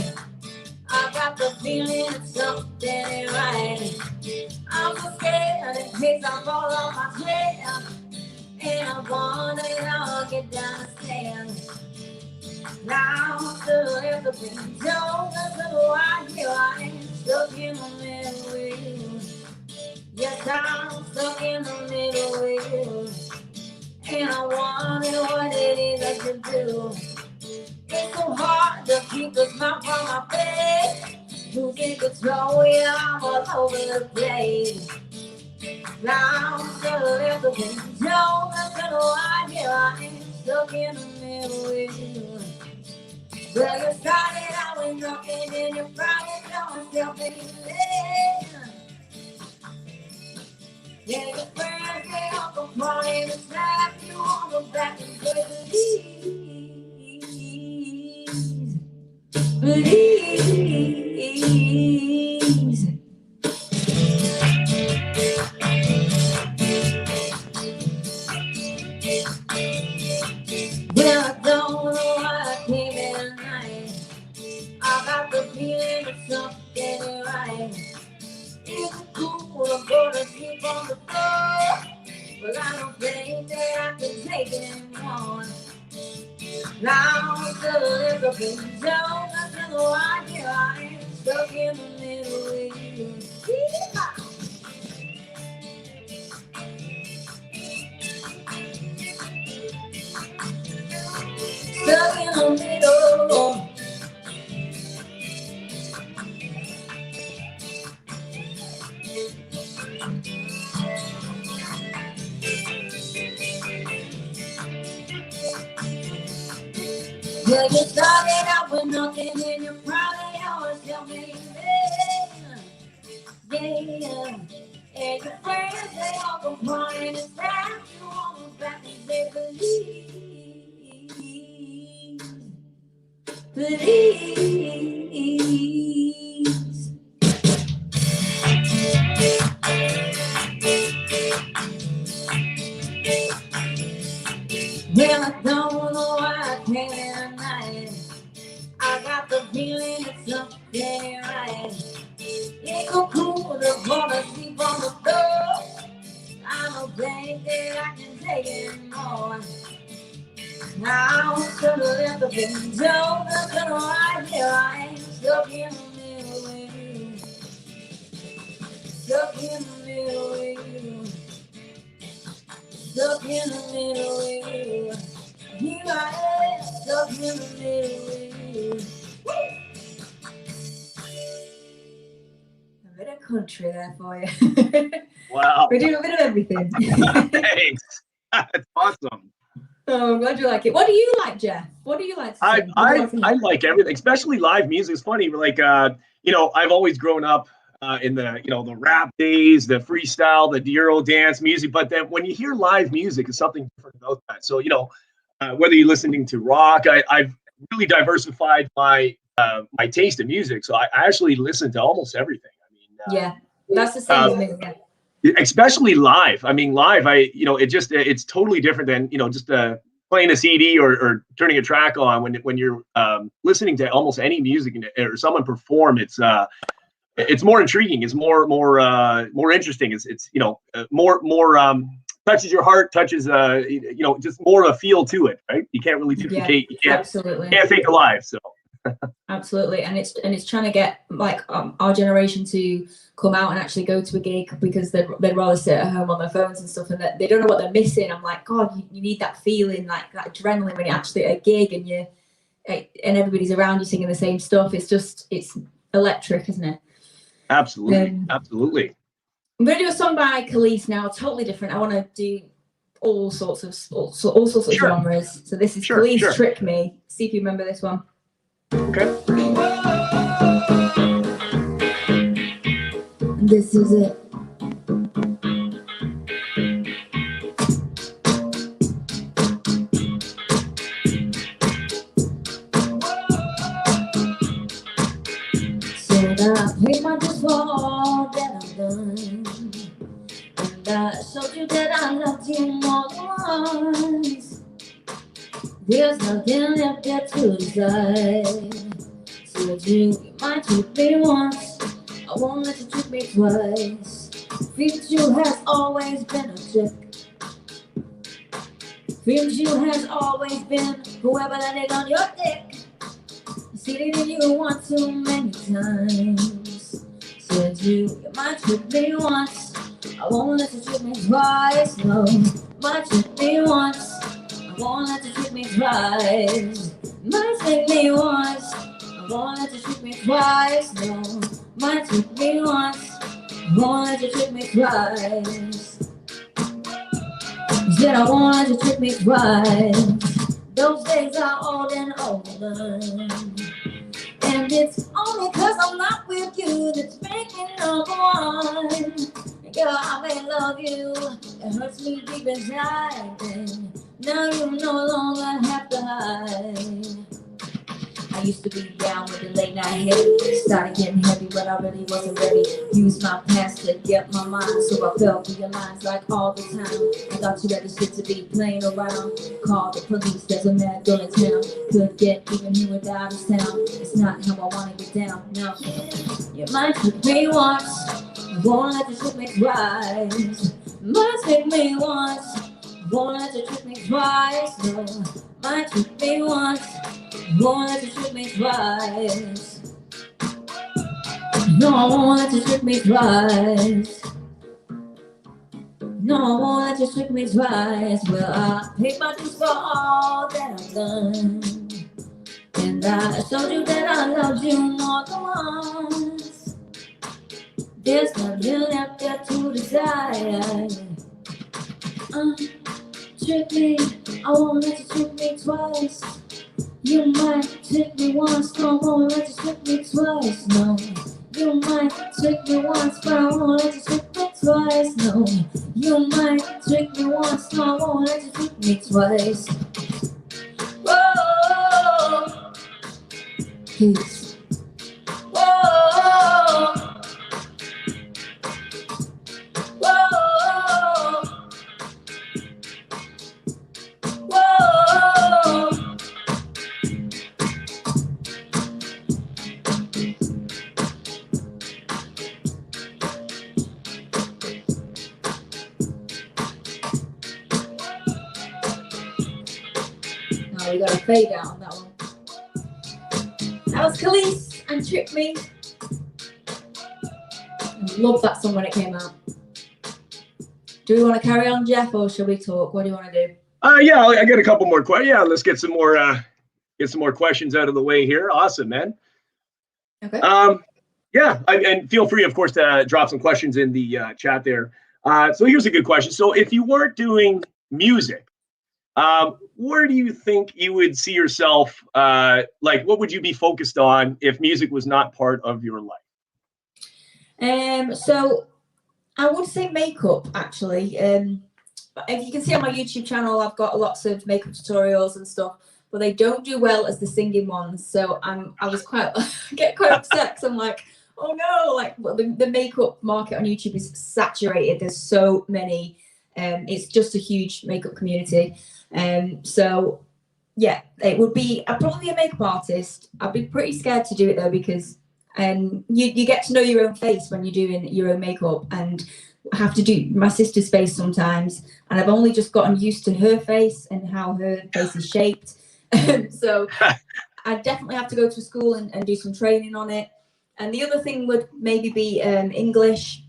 I got the feeling it's something ain't right. I'm so scared in case I fall off my chair, and I wonder how I'll get down the stairs. Now I'm still at the window, that's why here I am, stuck in the middle wheel. Yes, I'm stuck in the middle wheel, and I wonder what it is I should do. It's so hard to keep the smile from my face. Losing control, yeah, I'm all over the place. Now I'm still at the window, that's why here I am, stuck in the middle wheel. Well, you started out with nothing, and you probably don't still feeling. Yeah, your friends, they all go crying and slap you on the back and say, please, please. Well, I don't know why I came in at night. I got the feeling that something ain't right. It's cool, I'm gonna sleep on the floor, but I don't think that I can take it anymore. Now I'm still in the window, nothing why here I am, stuck in the middle with you. Stuck in the middle. Yeah, you started out with nothing and you probably always tell me yeah. And your friends, they all go crying and snap you on the back and say, please, please. Well, I don't know why I came in at night. I got the feeling it's something right. It's so cool to wanna sleep on the floor. I don't think that I can take it more. Now I'm gonna let the wind down. I'm gonna right here. I ain't stuck in the middle with you. Stuck in the middle with you. Stuck in the middle with you. Here I am, stuck in the middle with you. A bit of country there for you. Wow. We're doing a bit of everything. Thanks. That's awesome. Oh, I'm glad you like it. What do you like, Jeff? What do you like to sing? I like everything, especially live music. It's funny, like I've always grown up in the the rap days, the freestyle, the Euro dance music. But then when you hear live music, it's something different about that. So whether you're listening to rock, I've really diversified my my taste in music. So I actually listen to almost everything. I mean, yeah, that's the same with me. Yeah. Especially live. I mean, live, it's totally different than, just playing a CD or turning a track on when you're listening to almost any music or someone perform. It's more intriguing. It's more interesting. It's more touches your heart, touches just more of a feel to it, right? You can't really duplicate. Yeah, absolutely. Can't fake a live. So. Absolutely, and it's trying to get like our generation to come out and actually go to a gig, because they'd rather sit at home on their phones and stuff, and they don't know what they're missing. I'm like, God, you need that feeling, like that adrenaline when you're actually at a gig and everybody's around you singing the same stuff. It's electric, isn't it? Absolutely, absolutely. I'm going to do a song by Kelis now, totally different. I want to do all sorts of genres. So this is Kelis, Trick Me. See if you remember this one. Okay. This is it. So I paid my dues for all that I've done, and I showed you that I loved you more than once. There's nothing left there to decide. So you might trick me once, I won't let you trick me twice. Future has always been a trick. Future has always been whoever landed on your dick. See that you want too many times. Said you might trick me once, I won't let you trick me twice. No, might trick me once, I won't let you trick me twice. Might trick me once, I won't let you trick me twice. No, might trick me once, I won't let you trick me twice. Said I won't let you trick me twice. Those days are old and over, and it's only cause I'm not with you that's making number one. Girl, I may love you, it hurts me deep inside, and now you no longer have to hide. I used to be down with the late night heavy, started getting heavy, but I really wasn't ready. Used my past to get my mind, so I fell for your lines like all the time. I thought you had the shit to be playing around. Call the police, there's a mad girl in town. Could get even here without his town. It's not how I wanna get down. Now, you might trick me once, I won't let you trick me twice. Might trick me once, I won't let you trick me twice. No, might trick me once, won't let you trick me twice. No, I won't let you trick me twice. No, I won't let you trick me twice. Well, I paid my dues for all that I've done, and I showed you that I loved you more than once. There's nothing left there to decide. Trick me, I won't let you trick me twice. You might trick me once, but I won't let you trick me twice. No, you might trick me once, but I won't let you trick me twice. No, you might trick me once, but I won't let you trick me twice. Whoa, peace. Whoa, whoa, whoa. Oh, we got a fade out on that one. That was Kelis and Trick Me. I love that song when it came out. Do we want to carry on, Jeff, or shall we talk? What do you want to do? Yeah, I got a couple more questions. Yeah, let's get some more questions out of the way here. Awesome, man. Okay. Yeah, and feel free, of course, to drop some questions in the chat there. So here's a good question. So if you weren't doing music, where do you think you would see yourself? Like, what would you be focused on if music was not part of your life? So I would say makeup, actually. If you can see on my YouTube channel, I've got lots of makeup tutorials and stuff, but they don't do well as the singing ones. So I get quite upset because I'm like, oh no, like the makeup market on YouTube is saturated. There's so many. It's just a huge makeup community. So yeah, it would be, I'd probably be a makeup artist. I'd be pretty scared to do it though, because you get to know your own face when you're doing your own makeup, and I have to do my sister's face sometimes, and I've only just gotten used to her face and how her face is shaped. So I definitely have to go to school and do some training on it. And the other thing would maybe be English.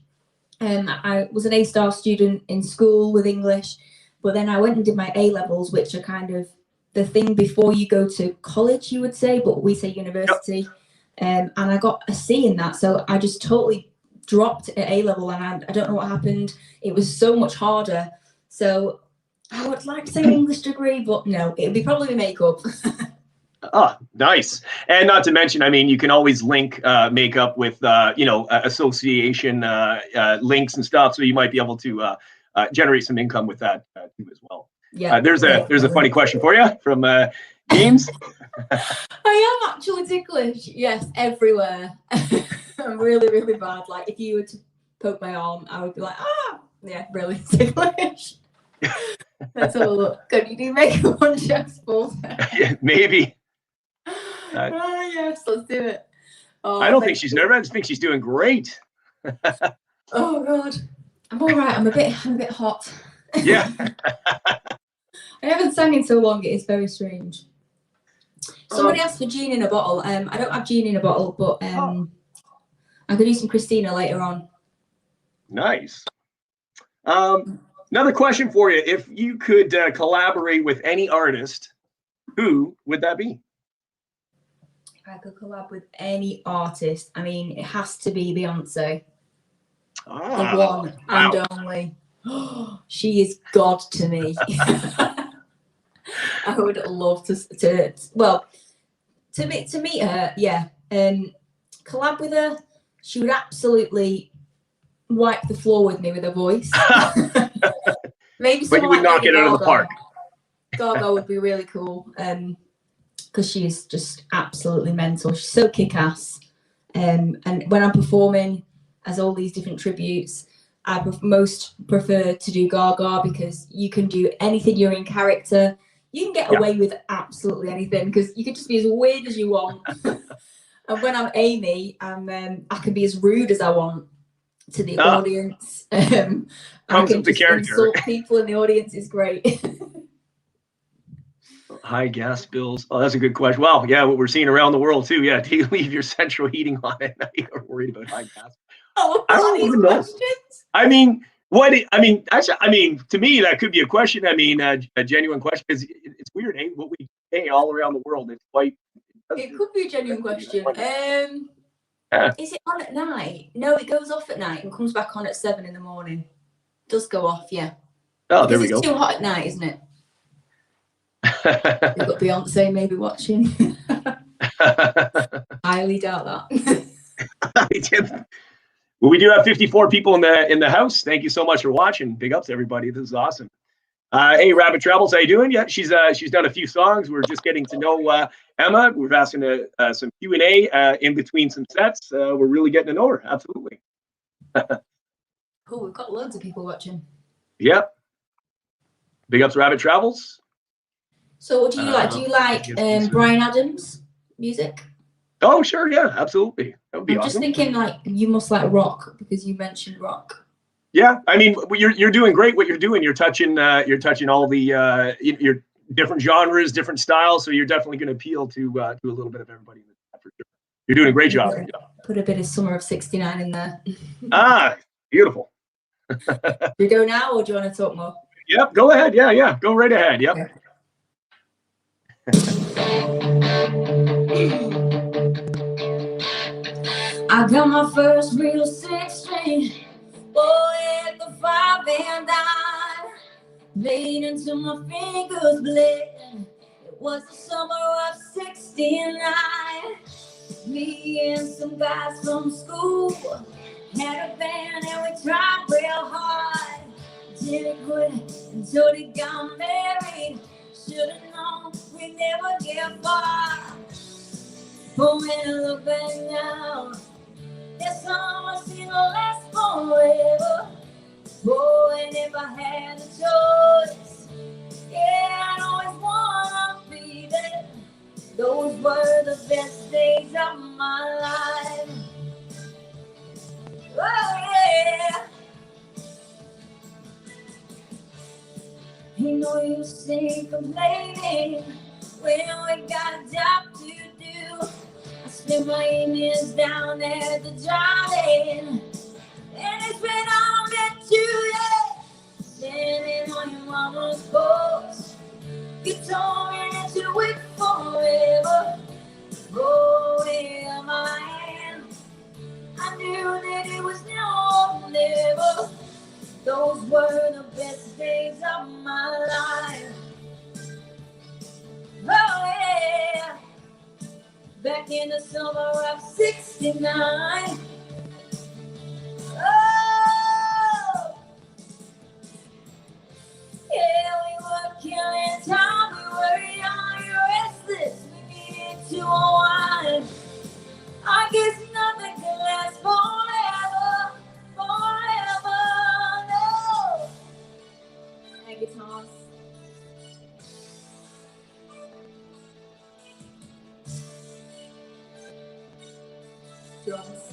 I was an A-star student in school with English, but then I went and did my A-levels, which are kind of the thing before you go to college, you would say, but we say university. And I got a C in that, so I just totally dropped at A-level, and I don't know what happened. It was so much harder. So I would like to say an English degree, but no, it would be probably makeup. Oh, nice. And not to mention, I mean, you can always link makeup with, association links and stuff. So you might be able to generate some income with that too as well. Yeah. There's a funny question for you from James. I am actually ticklish. Yes, everywhere. I'm really, really bad. Like if you were to poke my arm, I would be like, yeah, really ticklish. Let's have a look. Can you do makeup on Jeff's balls? Yeah, maybe. Yes, let's do it. Oh, I don't think she's nervous. I think she's doing great. Oh God, I'm all right. I'm a bit hot. Yeah. I haven't sang in so long. It is very strange. Somebody asked for gin in a bottle. I don't have gin in a bottle, but I'm gonna do some Christina later on. Nice. Another question for you: if you could collaborate with any artist, who would that be? If I could collab with any artist, I mean, it has to be Beyonce. The one and only. She is God to me. I would love to meet her, yeah. Collab with her. She would absolutely wipe the floor with me with her voice. Maybe but you would knock it out of the park. Gaga would be really cool, because she is just absolutely mental. She's so kick-ass. And when I'm performing as all these different tributes, I most prefer to do Gaga, because you can do anything. You're in character. You can get away with absolutely anything, because you can just be as weird as you want. And when I'm Amy, I can be as rude as I want to the audience. I can just insult people in the audience. Is great. High gas bills. Oh, that's a good question. Wow, yeah, what we're seeing around the world too. Yeah, do you leave your central heating on at night or worried about high gas? Oh, I don't even know. I mean, to me, that could be a question. I mean, a genuine question, because it's weird, eh? What we pay all around the world, it's quite. It could be a genuine question. Is it on at night? No, it goes off at night and comes back on at 7 in the morning. It does go off, yeah. Oh, there we go. It's too hot at night, isn't it? We've got Beyonce maybe watching. Highly doubt that. Well, we do have 54 people in the house. Thank you so much for watching. Big ups to everybody. This is awesome. Hey, Rabbit Travels, how you doing? Yeah, she's done a few songs. We're just getting to know Emma. We've asked her some Q&A in between some sets. We're really getting to know her. Absolutely. Cool. We've got loads of people watching. Yeah. Big ups, Rabbit Travels. So, what do you like? Do you like Bryan Adams music? Oh, sure. Yeah, absolutely. That would be awesome. Just thinking, like, you must like rock because you mentioned rock. Yeah, I mean, you're doing great. What you're doing, you're touching all the you're different genres, different styles. So you're definitely going to appeal to a little bit of everybody. For sure. You're doing a great job. Put a bit of Summer of '69 in there. Beautiful. Do we go now, or do you want to talk more? Yep, go ahead. Yeah, go right ahead. Yep. Okay. I got my first real 6-string, boy, at the 5 and dime, laid into my fingers bled. It was the summer of '69. Me and some guys from school had a band and we tried real hard. Didn't quit until they got married. Should've known we'd never get far. But when I look back now, that summer seemed to last forever. Oh, and if I had a choice, yeah, I'd always wanna be there. Those were the best days of my life. Oh, yeah. Ain't no use in complaining when we got a job to do. I spent my evenings down at the drive-in, and it's been all meant to, yeah. Standing on your mama's porch, you told me that you wait forever. Oh, in my hand, I knew that it was now or never. Those were the best days of my life. Oh, yeah. Back in the summer of '69. Oh, yeah, we were killing time. We were young and restless. We needed to unwind. I guess nothing can last forever. Forever, no. Thank you, Thomas. Drums.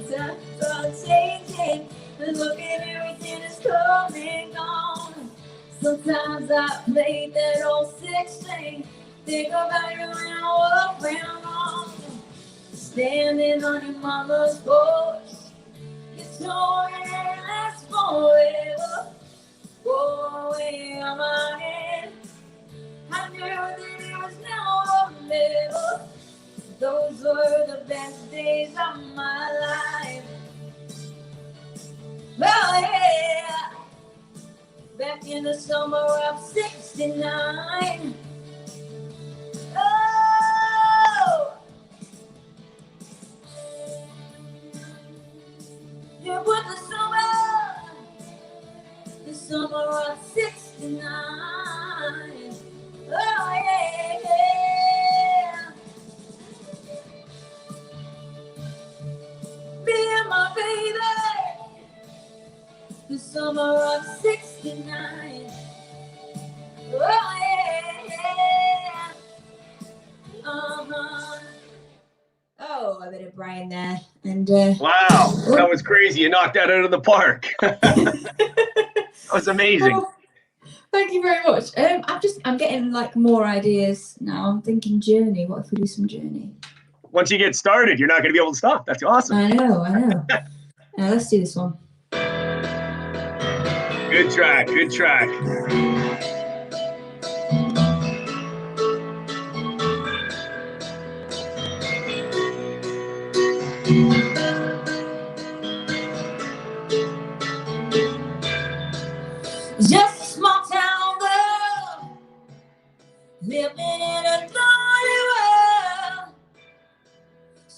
Times are changing. Look at everything that's come and gone. Sometimes I play that old 6-string. Think about you when I walk around on. Standing on your mama's porch, you told me it lasts forever. Oh, in my hand, I knew that it was now or never. Those were the best days of my life. Oh, yeah. Back in the summer of '69. Oh, it was the summer of '69. Oh, yeah. Me and my baby, the summer of '69. Oh, yeah. Oh, a bit of Bryan there, and wow, that was crazy. You knocked that out of the park. That was amazing. Oh, thank you very much. I'm getting like more ideas now. I'm thinking Journey. What if we do some Journey? Once you get started, you're not going to be able to stop. That's awesome. I know. Let's do this one. Good track. Just a small town girl, living in a lonely world.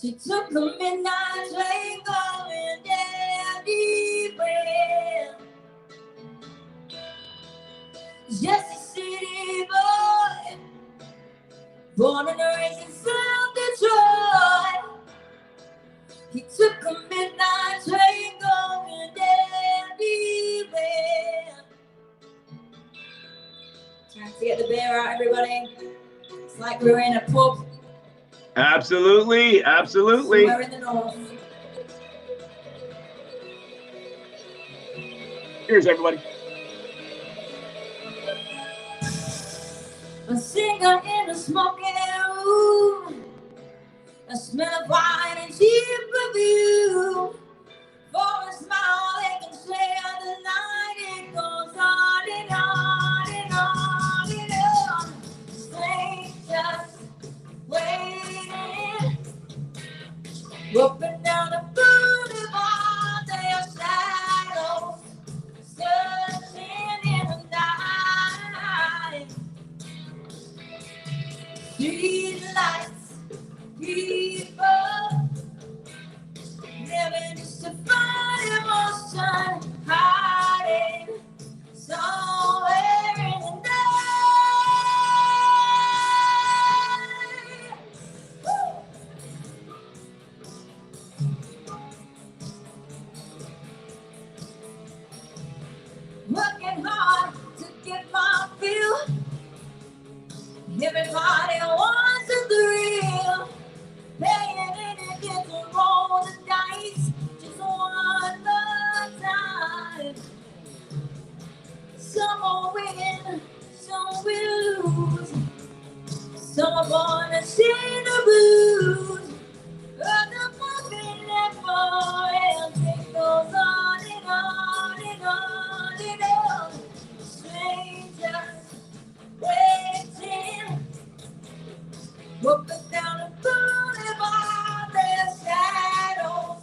She took the midnight train going down anywhere. Just a city boy, born and raised in South Detroit. He took a midnight train going down anywhere. Time to get the beer out, everybody. It's like we're in a pub. Absolutely. Somewhere in the north. Cheers, everybody. A singer in a smoky room, a smell of wine and cheap perfume. For a smile, they can say the night it goes on and on and on and on. Strangers waiting, walking down the boulevard, their shadows searching in the night. Street lights, people living just to find emotion, hiding somewhere in the night. Woo! Working hard to get my fill. Everybody wants the thrill. Paying anything to roll the dice just one more time. Some will win, some will lose. Some are born to sing the blues. But the movie never ends. It goes on and on and on and on. Strangers waiting, walking down the boulevard, their shadows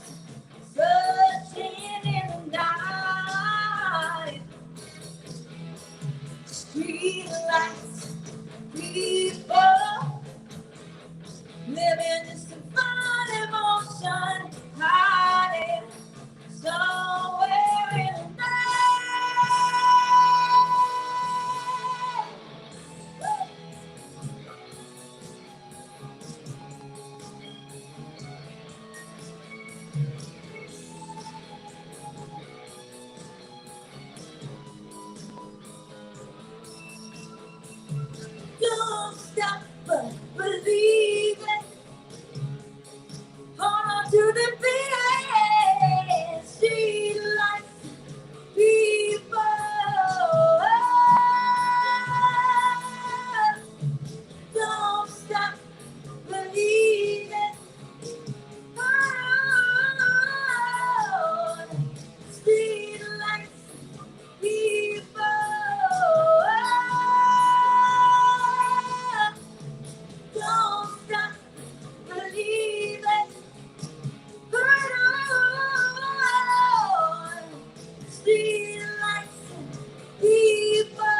searching in the night. Street lights, people living just to find emotion, hiding somewhere in the night. Don't stop believing. Hold on to the beat. Street lights, people. Don't stop believing. Hold on. Street lights, people. Don't stop believing. Hold on. Street lights, people.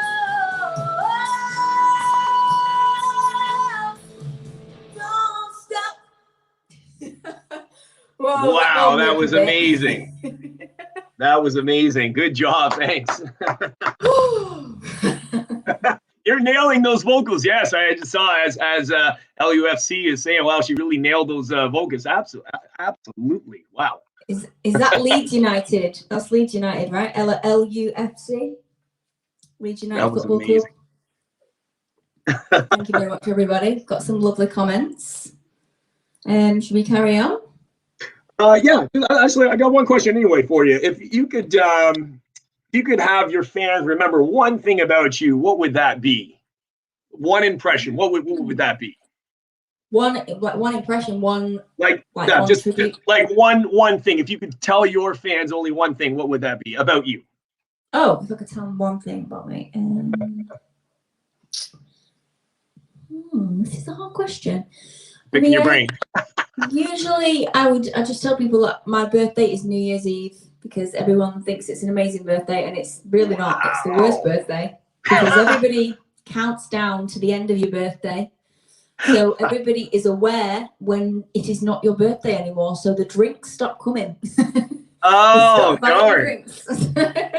Don't stop. Wow, that was amazing. That was amazing. Good job. Thanks. You're nailing those vocals. Yes, I just saw as LUFC is saying, wow, she really nailed those vocals. Absolutely. Wow. Is that Leeds United? That's Leeds United, right? LUFC? Leeds United That was Football amazing. Club. Thank you very much, everybody. Got some lovely comments. Should we carry on? Yeah, actually, I got one question anyway for you. If you could have your fans remember one thing about you, what would that be? One impression. What would that be? One impression. One just like one thing. If you could tell your fans only one thing, what would that be about you? Oh, if I could tell them one thing about me. This is a hard question. Picking your brain. Usually, I just tell people that my birthday is New Year's Eve because everyone thinks it's an amazing birthday, and it's really not. It's the worst birthday because everybody counts down to the end of your birthday. So everybody is aware when it is not your birthday anymore. So the drinks stop coming. Oh, darn.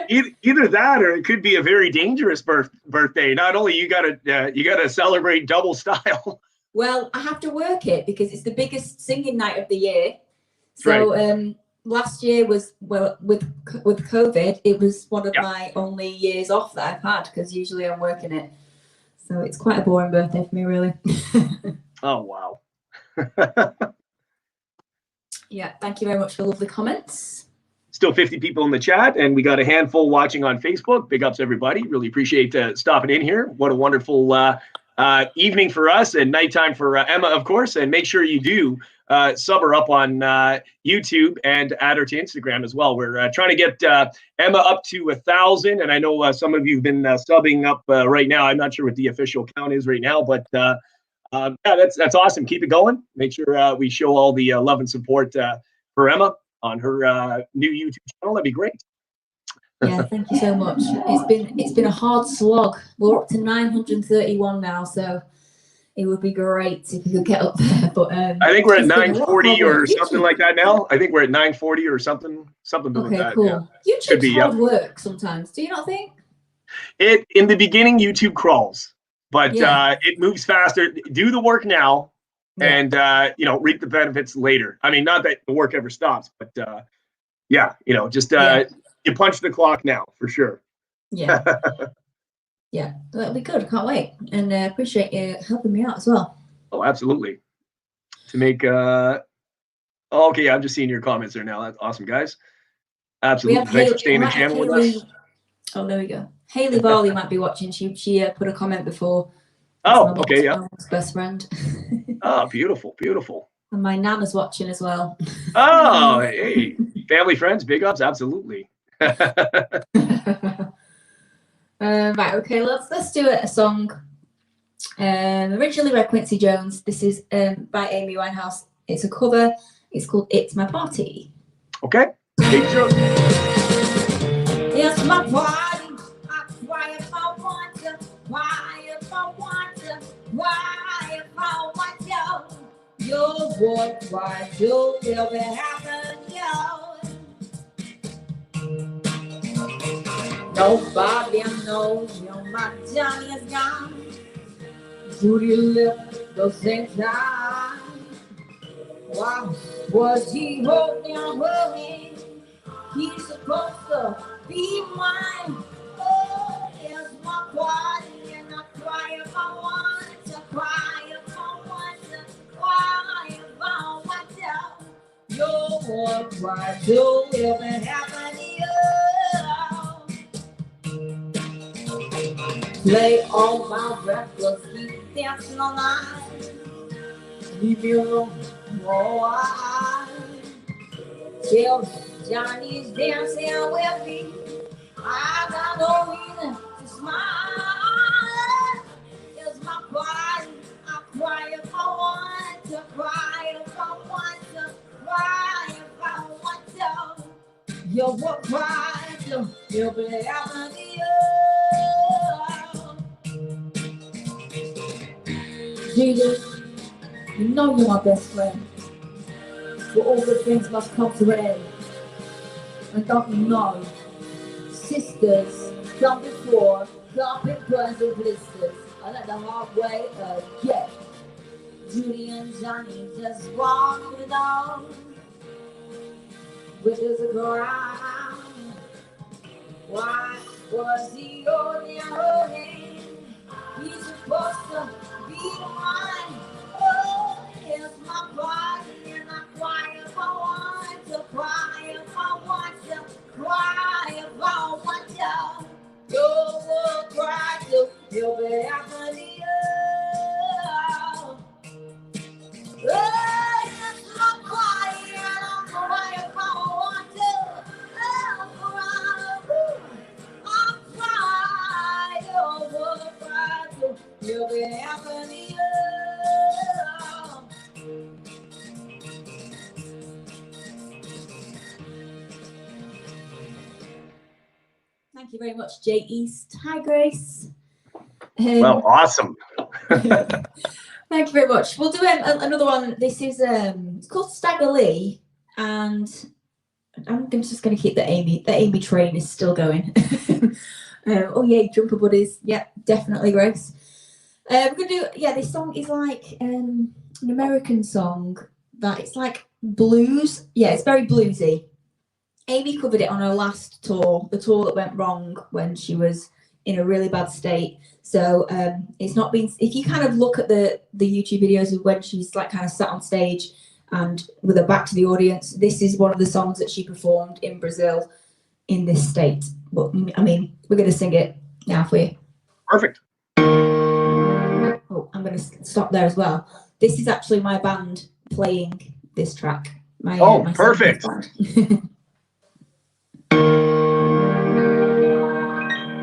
Either that, or it could be a very dangerous birthday. Not only you gotta celebrate double style. Well, I have to work it because it's the biggest singing night of the year. So right. Last year was with COVID, it was one of my only years off that I've had because usually I'm working it. So it's quite a boring birthday for me, really. Oh wow. Yeah, thank you very much for lovely comments. still 50 people in the chat, and we got a handful watching on Facebook. Big ups, everybody. Really appreciate stopping in here. What a wonderful evening for us and nighttime for Emma, of course. And make sure you do sub her up on YouTube and add her to Instagram as well. We're trying to get Emma up to 1,000, and I know some of you have been subbing up right now. I'm not sure what the official count is right now, but yeah, that's awesome. Keep it going. Make sure we show all the love and support for Emma on her new YouTube channel. That'd be great. Yeah, thank you so much. It's been a hard slog. We're up to 931 now, so it would be great if we could get up there. But I think we're at 940 or something like that now. I think we're at 940 or something like that. Okay, cool. Yeah. YouTube's hard work sometimes. Do you not think? In the beginning, YouTube crawls, but it moves faster. Do the work now, and reap the benefits later. I mean, not that the work ever stops, but just you punch the clock now for sure. Yeah. Yeah, that'll be good. Can't wait. And appreciate you helping me out as well. Oh, absolutely. To make okay, I'm just seeing your comments there now. That's awesome, guys. Absolutely. Thanks for staying in the channel with us. Oh, there we go. Haley Varley might be watching. She put a comment before. Oh, okay, yeah. Best friend. Oh, beautiful, beautiful. And my nana's watching as well. Oh, hey, family, friends, big ups, absolutely. Right, okay, let's do a song. Originally by Quincy Jones. This is by Amy Winehouse. It's a cover. It's called "It's My Party." Okay. It's my party. I cry if I want to. Why if I want to? Why if I want to? Your boy, why you feel it happen, yo? Nobody knows you, my Johnny is gone. Judy left the same time. Why was he holding her hand? He's supposed to be mine. Oh, here's my party, and I cry if I want to, cry if I want to, cry if I want to. Your boy, why do if it happen to you? Play all my reckless, keep dancing all night. Leave me alone, oh I. Till Johnny's dancing with me, I got no reason to smile. It's my party, I cry if I want to, cry if I want to, cry if I want to. You will cry to, you'll be having the Jesus, you know you're my best friend. For all the things must come to an end. And don't you know, sisters come before, carpet burns and blisters. I let the hard way get. Judy and Johnny just walked it on. With his ground. Why was he holding her hand? He's supposed to be mine. Oh, it's my body, and I cry if I want to, cry if I want to, cry if I want to. You will cry too, you'll be after the oh, it's my body, and I cry if I want to. I'll cry, you will cry too, you'll be after the Thank you very much, Jay East. Hi, Grace. Well, awesome. Thank you very much. We'll do another one. This is it's called Stagger Lee, and I'm just going to keep the Amy train is still going. Oh yeah, Jumper Buddies. Yeah, definitely, Grace. We're gonna do this song is like an American song that it's like blues. Yeah, it's very bluesy. Amy covered it on her last tour, the tour that went wrong when she was in a really bad state. So it's not been. If you kind of look at the YouTube videos of when she's like kind of sat on stage And with her back to the audience, this is one of the songs that she performed in Brazil in this state. But I mean, we're going to sing it now for you. Perfect. Oh, I'm going to stop there as well. This is actually my band playing this track. My perfect.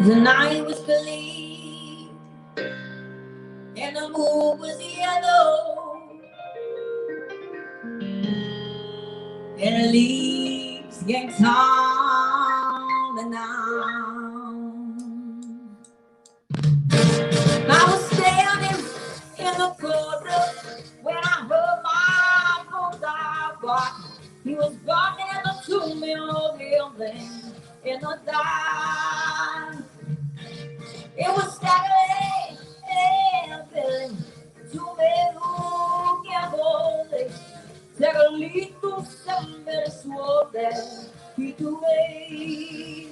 The night was clean and the moon was yellow and the leaves get tumbling down. I was standing in the corner when I heard my bulldog bark. He was barking at the two-minute building in the dark. It was Saturday and feeling two men who can't hold it. Take a lead through somebody swore that he could wait.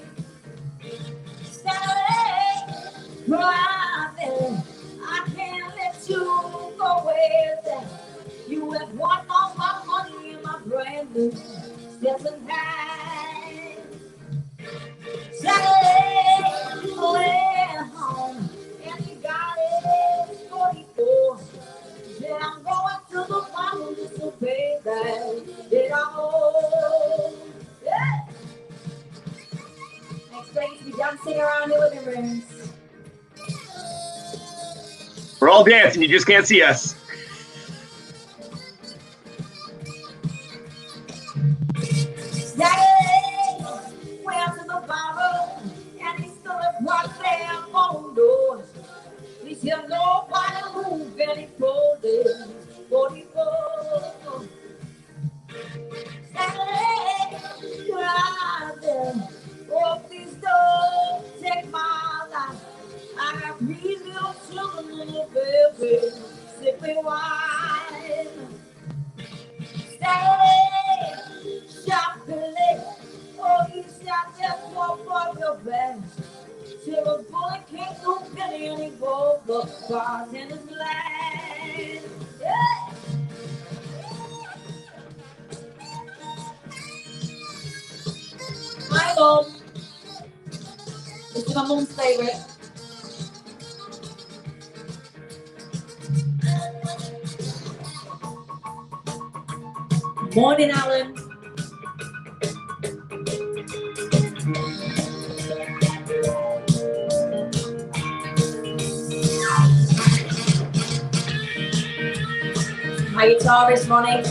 Saturday, driving, I can't let you go with that. You have won all my money in my brand new Stetson hat. Saturday, you went home and you got it 44. Then I'm going to the bottom just to pay that it all. Yeah. Next place, we dancing around the living rooms. We're all dancing, you just can't see us. Saturday, went to the barber and he stood right there on the door. He said nobody move and he pulled it 44. Saturday, driving, oh please don't take my life. I got 3 little children and a baby, sipping wine. Saturday, chocolate, oh you shot just one for your bed. Till a bullet came through Billy and he rolled the bars in his land. Yeah. My mom. This is my mom's favorite. Morning, Alan. My guitarist, Ronnie.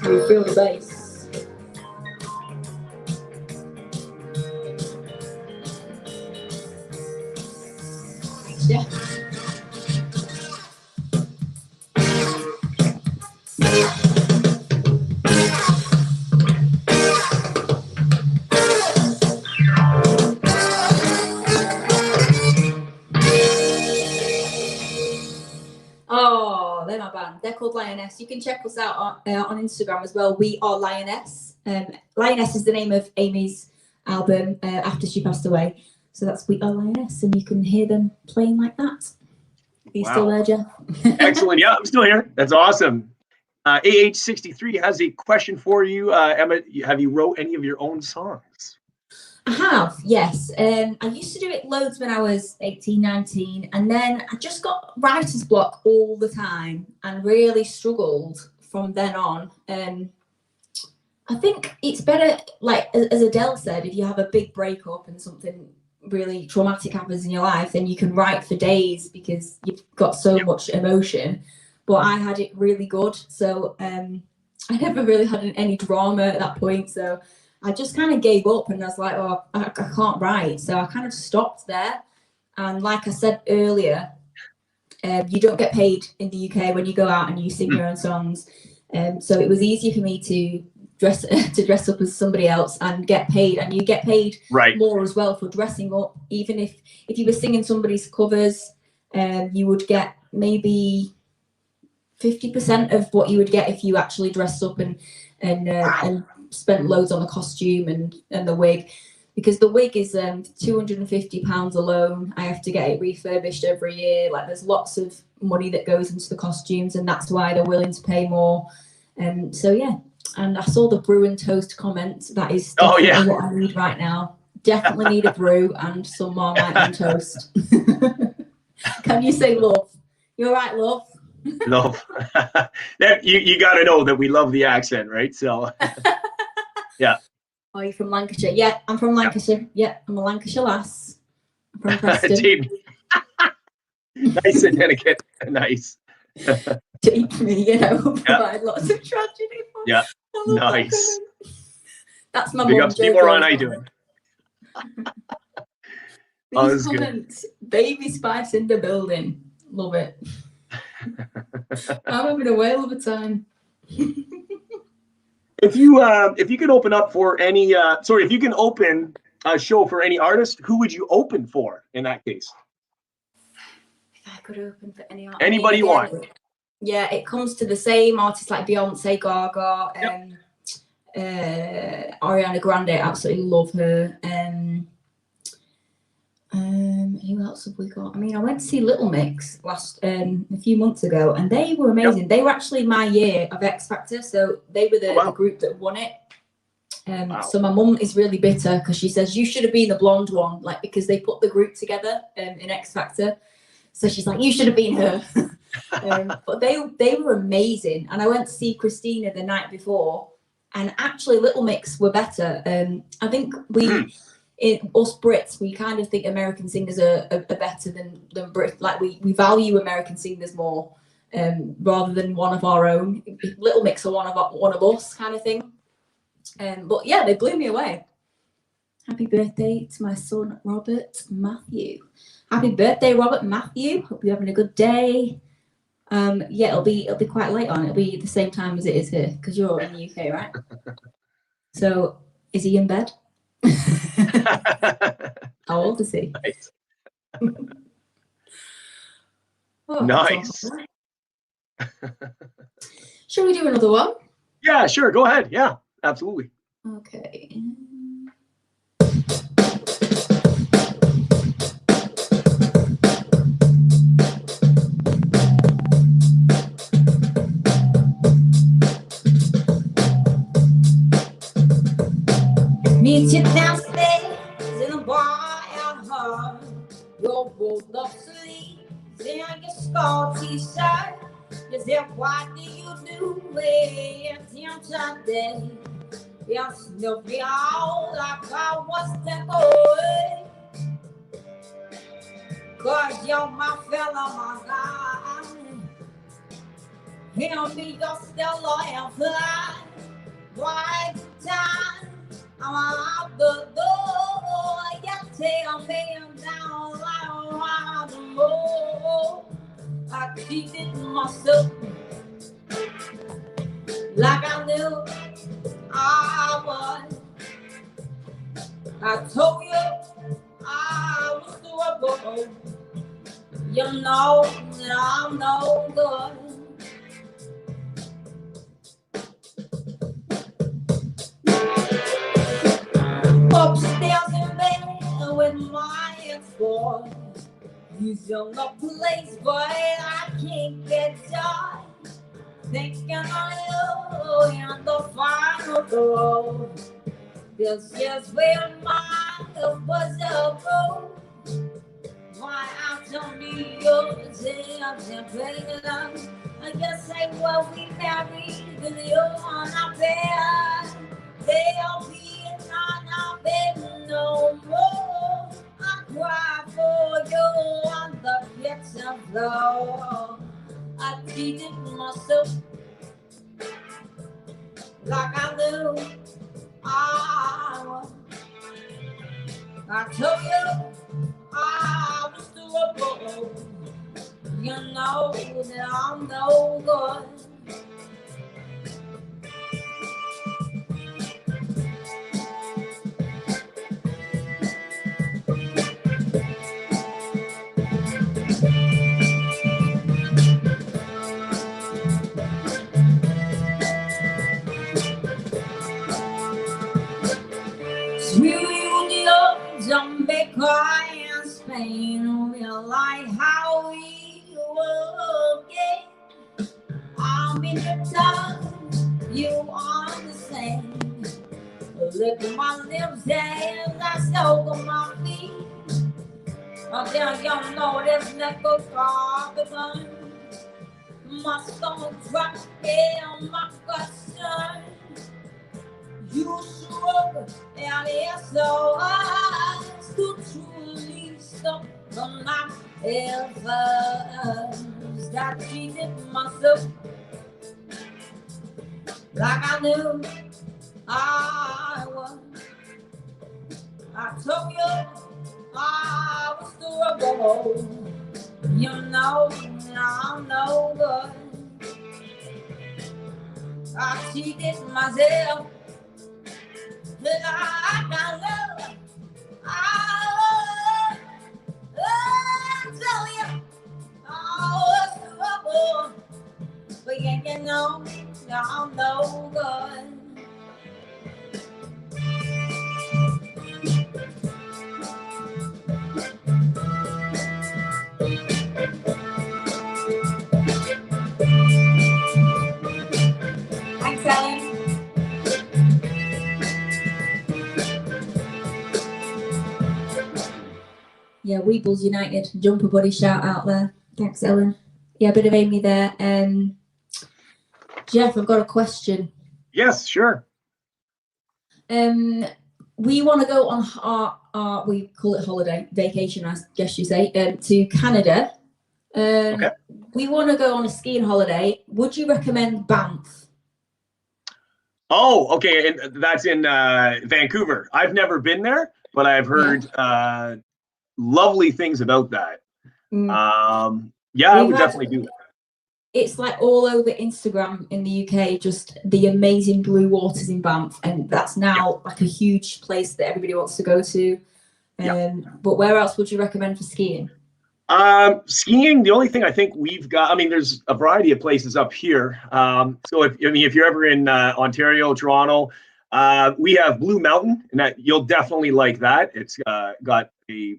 You feel the bass. Yeah. Oh, they're my band. They're called Lioness. You can check us out on Instagram as well. We are Lioness. Lioness is the name of Amy's album after she passed away. So that's We Are Lioness, and you can hear them playing like that. Are you still there, Jeff? Excellent. Yeah, I'm still here. That's awesome. AH63 has a question for you. Emma, have you wrote any of your own songs? I have, yes. I used to do it loads when I was 18, 19, and then I just got writer's block all the time and really struggled from then on. I think it's better, like as Adele said, if you have a big breakup and something really traumatic happens in your life, then you can write for days because you've got so much emotion. But I had it really good, so I never really had any drama at that point, so I just kind of gave up and I was like, oh, I can't write. So I kind of stopped there. And like I said earlier, you don't get paid in the UK when you go out and you sing your own songs. So it was easier for me to dress up as somebody else and get paid. And you get paid more as well for dressing up. Even if you were singing somebody's covers, you would get maybe 50% of what you would get if you actually dressed up and spent loads on the costume and the wig, because the wig is £250 alone. I have to get it refurbished every year. Like, there's lots of money that goes into the costumes, and that's why they're willing to pay more. So yeah, and I saw the brew and toast comment. That is definitely what I need right now. Definitely need a brew and some Marmite and toast. Can you say love? You're right, love. Love. you got to know that we love the accent, right? So yeah. Oh, you're from Lancashire? Yeah, I'm from Lancashire. Yeah, I'm a Lancashire lass. I'm from Preston. Nice Connecticut. Nice. Deep me, you know, provide lots of tragedy. Yeah, nice. That's my big mum. ups. People are I doing. These comments, baby spice in the building. Love it. I'm having a whale of a time. If you could open up for any if you can open a show for any artist, who would you open for in that case? If I could open for any artist, anybody you want. Yeah, it comes to the same artists like Beyonce, Gaga, Ariana Grande. Absolutely love her. Who else have we got? I mean, I went to see Little Mix a few months ago, and they were amazing. Yep. They were actually my year of X Factor, so they were the group that won it. So my mum is really bitter because she says you should have been the blonde one, like, because they put the group together in X Factor. So she's like, you should have been her. But they were amazing, and I went to see Christina the night before, and actually Little Mix were better. I think us Brits, we kind of think American singers are better than Brit. Like, we value American singers more rather than one of our own. Little Mix are one of us kind of thing. But yeah, they blew me away. Happy birthday to my son Robert Matthew. Happy birthday, Robert Matthew. Hope you're having a good day. Yeah, it'll be quite late on. It'll be the same time as it is here because you're in the UK, right? So is he in bed? How old is he? Nice. Nice. Shall we do another one? Yeah, sure. Go ahead. Yeah, absolutely. Okay. Meet you downstairs in the bar at home. You're rolled up sleeves in your skull t-shirt. Is there what do you do with your Sunday? You snuff me out like I was the boy. 'Cause you're my fella, my guy. He'll be your stellar and fly. Right time. I'm out the door, you tell me I'm down around the road. I keep it myself like I knew I would. I told you I was doable. You know that I'm no good. Upstairs in bed with my ex-boy. He's in a place, but I can't get joy. Thinking of you in the final throw. This is where my was a go. Why I'm telling you, I'm pregnant. I guess I will be married with you on our bed. They'll be not baby no more. I cry for you on the kitchen floor. I treated myself like I knew I told you I was doable. You know that I'm no good. rain, realize how we will get. I'm in your tongue, you are the same. Look at my lips and I soak on my feet. Until you know this never begun. My stomach drops in my question. You shrug and it's so hard to truly stop from my efforts. That treated myself like I knew I was. I told you I was durable. You know I'm no good. I cheated myself. But I got love. I tell you I was durable. But yeah, you know I'm no good. Thanks, Ellen. Yeah, Weebles United, Jumper Buddy shout out there. Thanks, Ellen. Yeah, a bit of Amy there. Jeff, I've got a question. Yes, sure. We want to go on our we call it holiday, vacation, I guess you say, to Canada. Okay. We want to go on a skiing holiday. Would you recommend Banff? Oh, okay. And that's in Vancouver. I've never been there, but I've heard lovely things about that. I would definitely do that. It's like all over Instagram in the UK, just the amazing blue waters in Banff, and that's now like a huge place that everybody wants to go to. But where else would you recommend for skiing? Skiing, the only thing I think we've got, I mean, there's a variety of places up here. So if you're ever in Ontario, Toronto, we have Blue Mountain, and that you'll definitely like that. It's got a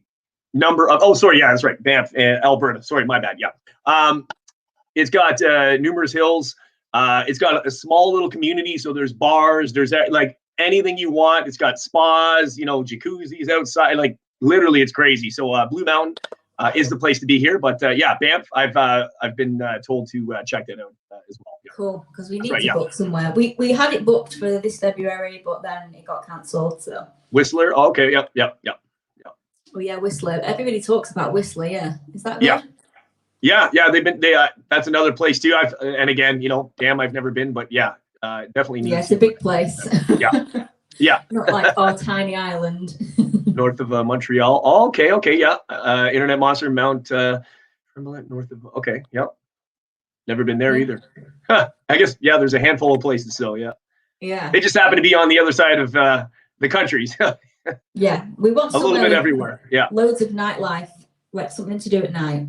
number of, that's right, Banff, Alberta. Sorry, my bad. Yeah. It's got numerous hills. It's got a small little community, so there's bars, there's like anything you want. It's got spas, jacuzzis outside. Like literally, it's crazy. So Blue Mountain is the place to be here. But Banff, I've been told to check that out as well. Yeah. Cool, because we need to book somewhere. We had it booked for this February, but then it got cancelled. So Whistler. Oh, okay. Yep. Oh yeah, Whistler. Everybody talks about Whistler. Yeah, is that good? Yeah. That's another place too. And again, I've never been, but definitely need. Yeah, it's a big place. Yeah. Not like our tiny island. North of Montreal. Oh, okay, yeah. Internet Monster, Mount Tremblant, north of. Okay, yep. Never been there either. I guess there's a handful of places. So yeah. They just happen to be on the other side of the country. Yeah, we want a little bit everywhere. Yeah. Loads of nightlife, like something to do at night.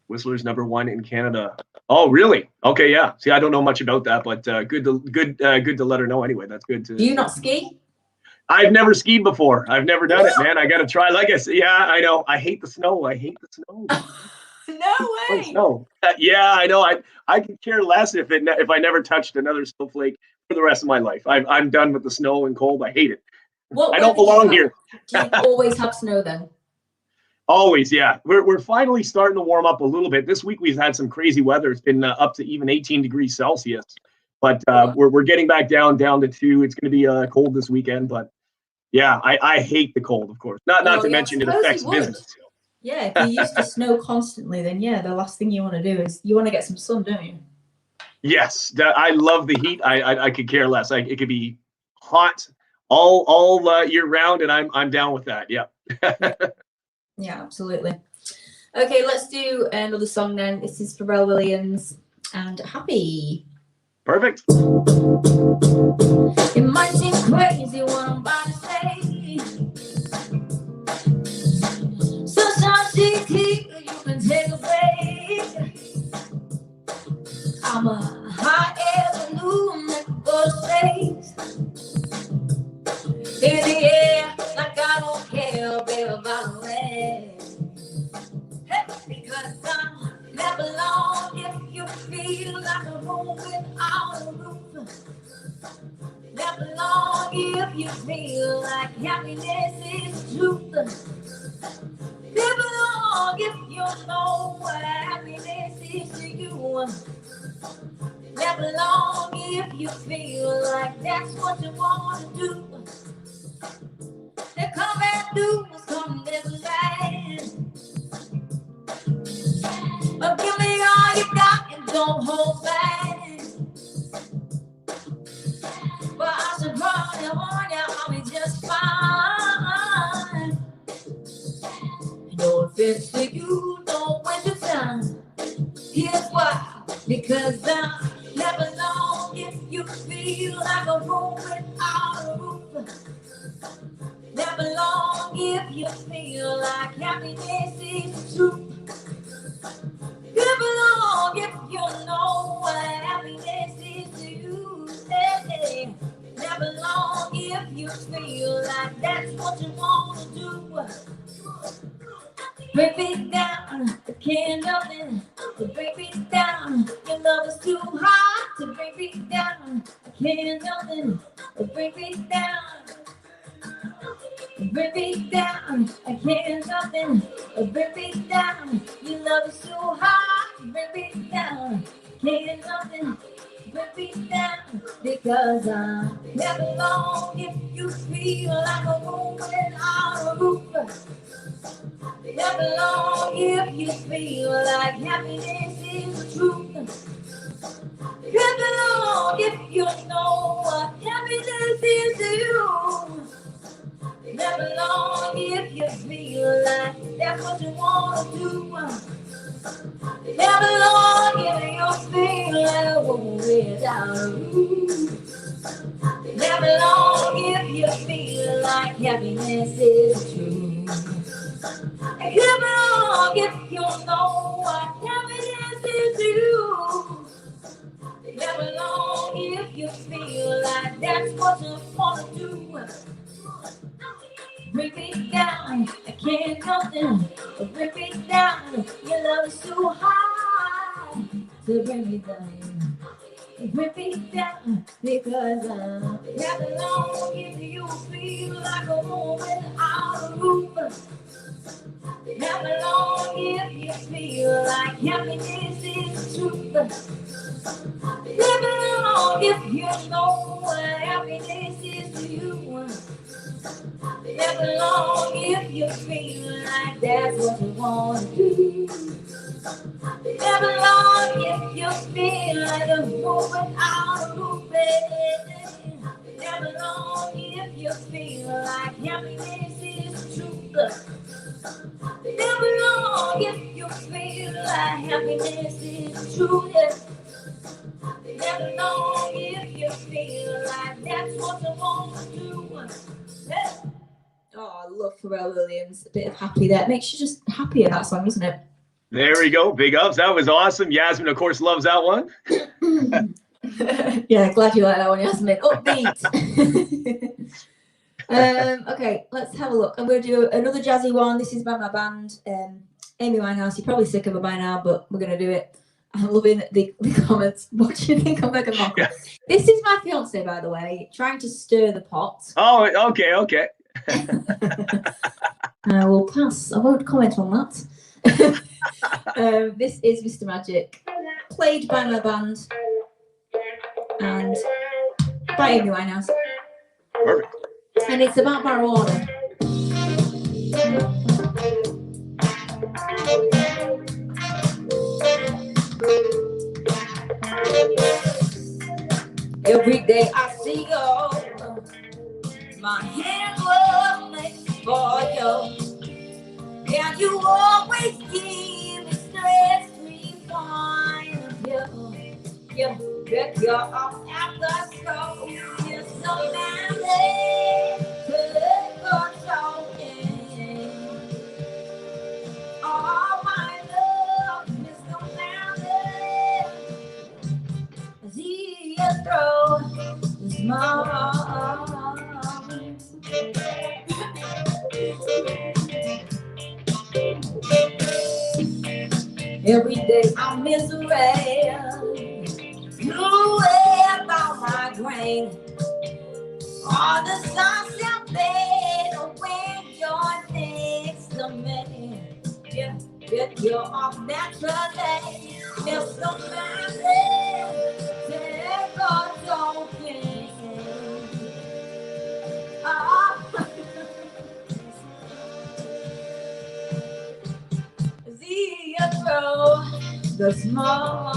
Whistler's #1 in Canada. Oh, really? Okay, yeah. See, I don't know much about that, but good to let her know anyway. That's good to. Do you not ski? I've never skied before. I've never done it, man. I got to try. Like I said, I know. I hate the snow. No way. Snow. I know. I could care less if I never touched another snowflake for the rest of my life. I'm done with the snow and cold. I hate it. I don't belong here. Do you always have snow then? Always, yeah. We're finally starting to warm up a little bit. This week we've had some crazy weather. It's been up to even 18 degrees Celsius. But we're getting back down to 2. It's going to be cold this weekend. But yeah, I hate the cold, of course. Not to mention it affects business. Yeah, if you used to snow constantly, then the last thing you want to do is you want to get some sun, don't you? Yes, I love the heat. I could care less. It could be hot all year round, and I'm down with that. Yeah. Yeah, absolutely. Okay, let's do another song then. This is Pharrell Williams and Happy. Perfect. It might seem crazy what I'm about to say. Sometimes it's here, you can take a break. I'm a hot air balloon that can go to space. In the air, like I don't care, baby, about the rain. because I'm never alone if you feel like a room without a roof. Never alone if you feel like happiness is truth. Never alone if you know what happiness is to you. Never alone if you feel like that's what you want to do. They come and do something that's right. But give me all you got and don't hold back. But I should probably warn you, I'll be just fine. No offense to you, don't waste your time. Here's why, because I'm never alone if you feel like a room without a roof. Never alone if you feel like happiness is true. Never alone if you know what happiness is to you. Hey, never alone if you feel like that's what you want to do. Break me down, I can't help it. To break me down, your love is too hard. To break me down, I can't help it. To break me down. Break me down, I can't help it. Break me down, your love is too hard. Break me down, can't help it. Break me down, because I'm never alone if you feel like a room without a roof. Never alone if you feel like happiness is the truth. Never alone if you know what happiness is to you. Never alone if you feel like that's what you want to do. Never alone if you feel like a woman without a roof. Never alone if you feel like happiness is true. Never alone if you know what happiness is to you. Never alone if you feel like that's what you want to do. Break me down, I can't help it. Break me down, your love is too high to bring me down. Break me down, because I'm never alone if you feel like a woman without a roof. Never alone if you feel like happiness is the truth. Never alone if you know what happiness is to you. Never alone if you feel like that's what you want to do. Never alone if you feel like a room without a roof. Never alone if you feel like happiness is the truth. Never alone if you feel like happiness is the truth. Never alone if you feel like that's what you want to do. Yeah. Oh, I love Pharrell Williams. A bit of happy there. It makes you just happier, that song, doesn't it? There we go. Big ups. That was awesome. Yasmin, of course, loves that one. Yeah, glad you like that one, Yasmin. Upbeat. Okay, let's have a look. I'm going to do another jazzy one. This is by my band, Amy Winehouse. You're probably sick of her by now, but we're going to do it. I'm loving the comments. What do you think of Meghan Markle? Yeah. This is my fiance, by the way, trying to stir the pot. Oh, okay. I will pass. I won't comment on that. This is Mr. Magic, played by my band and by Amy Winehouse. Perfect. And it's about marijuana. Every day I see you, my hand was made for you. And you always give me stress-free wine. You get your off after school. You're so manly, good for talking. Oh, my love, Mr. Manly, as he is through small. Every day I'm miserable. Blue air about my grain. All the songs that fade away. You're next to me. Yeah, you're off naturally. There's so many. Take on talking. Zero, the small.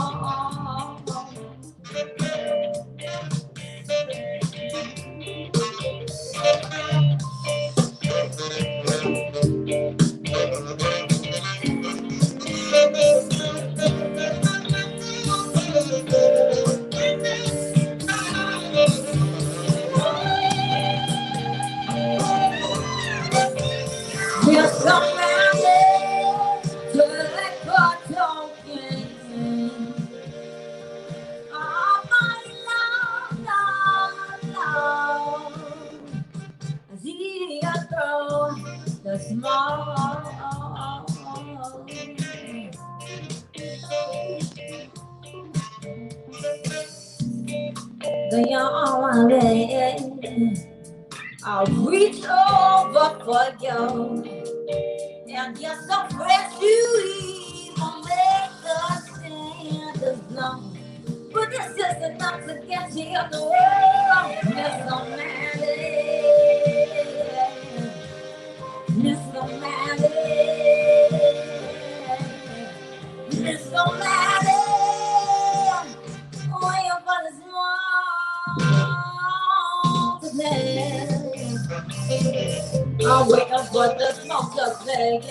We're somebody to let go talking. Oh, my love. I see you throw the small. The young lady, I'll reach over for you. And you're so fresh, you even make the stand as long. But it's just enough to get you in the world. Mr. Mandy, Mr. Mandy, Mr. Mandy. Oh, you're for the small today. I'm waiting for the smoke to fade.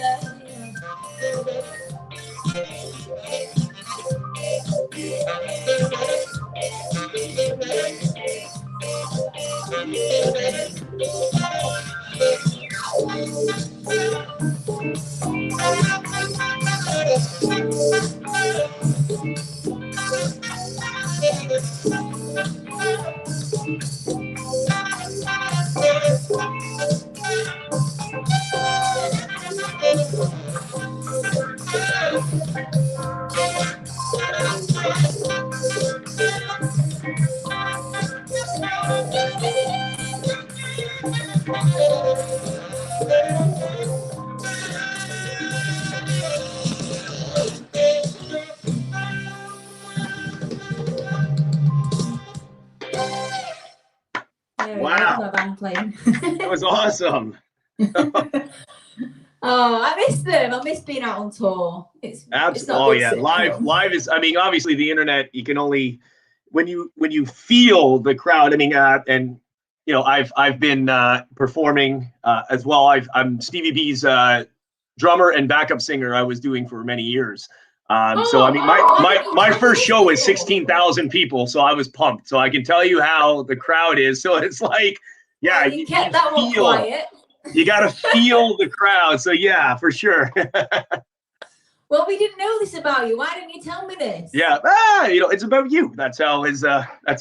Wow. That was awesome. Oh, I miss them. I miss being out on tour. It's Absolutely. not Oh yeah, live is. I mean, obviously the internet. You can only when you feel the crowd. I mean, and you know, I've been performing as well. I'm Stevie B's drummer and backup singer. I was doing for many years. So I mean, my first show was 16,000 people, so I was pumped. So I can tell you how the crowd is. So it's like, yeah, you kept that one quiet. You got to feel the crowd. So yeah, for sure. Well, we didn't know this about you. Why didn't you tell me this? Yeah, you know, it's about you. That's how that's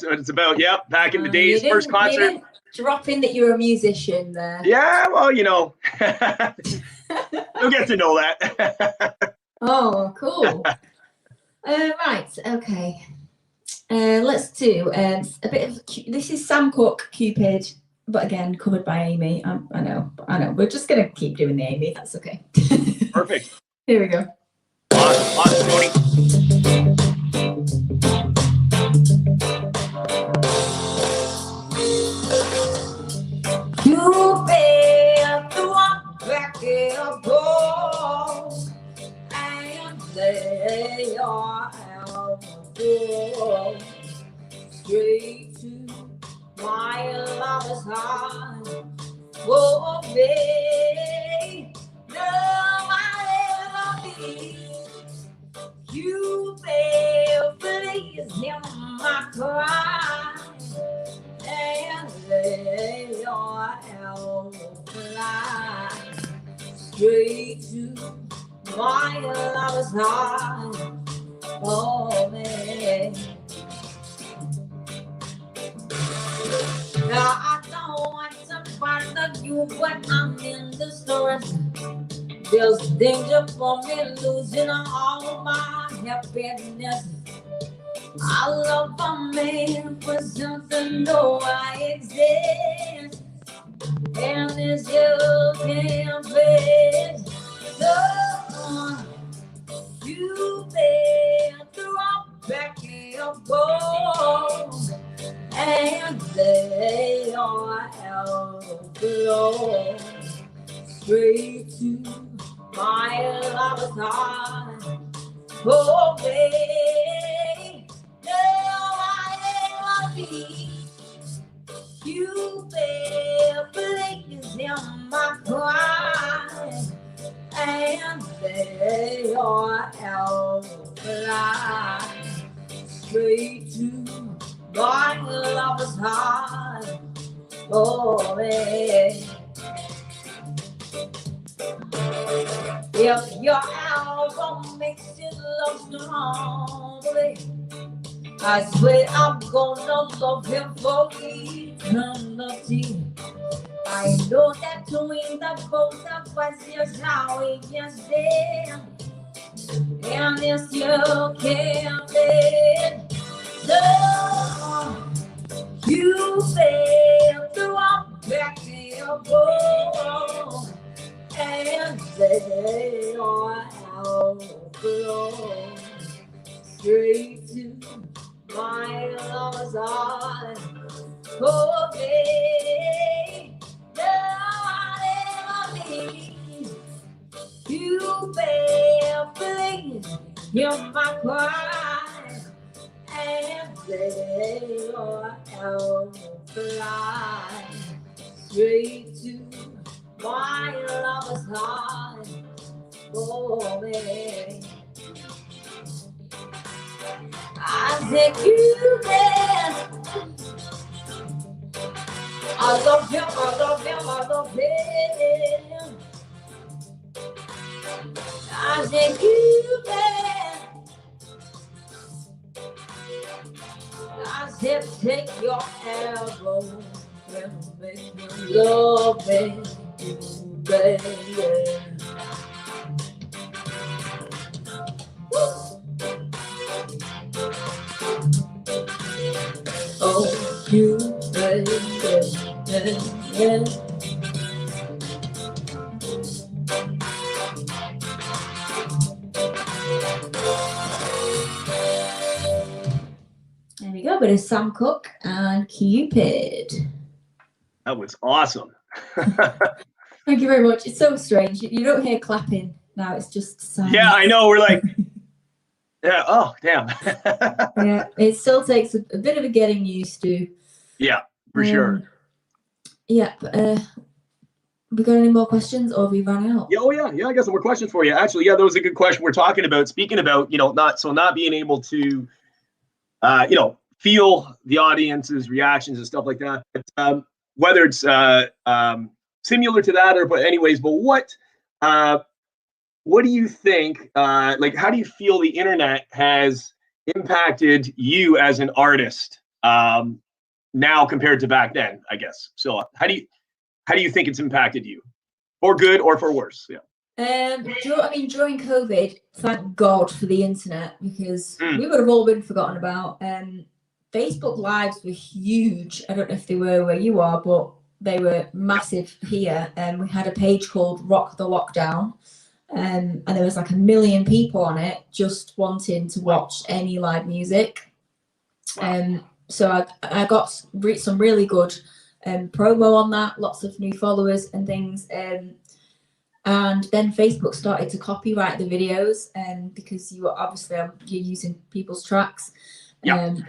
what it's about. Yeah, back in the days, first concert. You didn't drop in that you're a musician there. Yeah, well, you know, you'll get to know that. Oh, cool. Right, okay. Let's do a bit of. This is Sam Cooke, Cupid, but again covered by Amy. I know. We're just gonna keep doing the Amy. That's okay. Perfect. Here we go. Awesome, Tony. You bear the one back in a bowl, and they are out straight to my lover's heart. Oh, babe, nobody love me. You please hear my cry and lay your outline straight to my lover's heart. Oh, man. Now I don't want to bother you, but I'm in distress. There's danger for me losing all my happiness. I love a man for something, know I exist. And this you can't play. So you been through all back and forth, and they are outlaws. Straight to my lover's heart. Oh, baby, no, I ain't be. You bear blaze in my pride, and they are outlined. Straight to my lover's heart. Oh, baby. If your album makes you love strongly, I swear I'm gonna love him for eternity. I know that between the both of us is how we can stand. And if you can't live, so you fail through all back and forth. And they are outlaws. Straight to my lover's heart. Oh, babe, darling, you bear blaze in my pride, and they are outlined. Straight to my lover's heart. Oh, babe. I said, Cupid, I love him, I love him, I love him. I said, Cupid, I said, take your elbow and make me love you, baby. Oh, you, baby, yeah. There we go, but it's Sam Cooke and Cupid. That was awesome. Thank you very much. It's so strange. You don't hear clapping now, it's just sound. Yeah, I know. We're like, yeah, oh, damn. Yeah, it still takes a bit of a getting used to. Yeah, for sure. Yeah, we got any more questions or have we run out? Yeah, oh yeah, I got some more questions for you. Actually, yeah, that was a good question. We're talking about, speaking about, not being able to, feel the audience's reactions and stuff like that. Whether it's similar to that but what do you think, how do you feel the internet has impacted you as an artist now compared to back then, I guess? So how do you think it's impacted you, for good or for worse? Yeah. During COVID, thank God for the internet, because we would have all been forgotten about. Facebook Lives were huge. I don't know if they were where you are, but they were massive here. We had a page called Rock the Lockdown. And there was like 1 million people on it just wanting to watch any live music. So I got some really good promo on that, lots of new followers and things. And then Facebook started to copyright the videos because you're using people's tracks.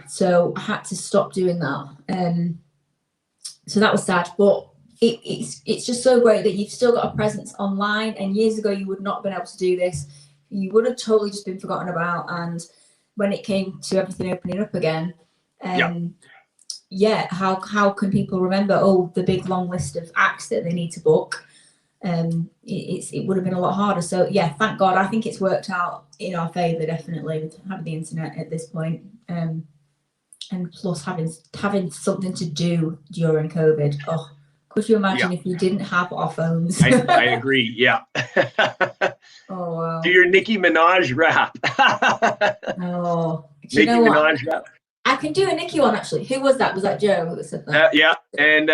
So I had to stop doing that. So that was sad, but it's just so great that you've still got a presence online. And years ago, you would not have been able to do this. You would have totally just been forgotten about. And when it came to everything opening up again, how can people remember, the big long list of acts that they need to book? It would have been a lot harder. So yeah, thank God. I think it's worked out in our favour, definitely, with having the internet at this point. And plus having something to do during COVID. Could you imagine if you didn't have our phones? I agree. Yeah. Oh wow. Do your Nicki Minaj rap. Oh, Nicki Minaj rap. I can do a Nicki one actually. Who was that? Was that Joe who said that? Yeah. And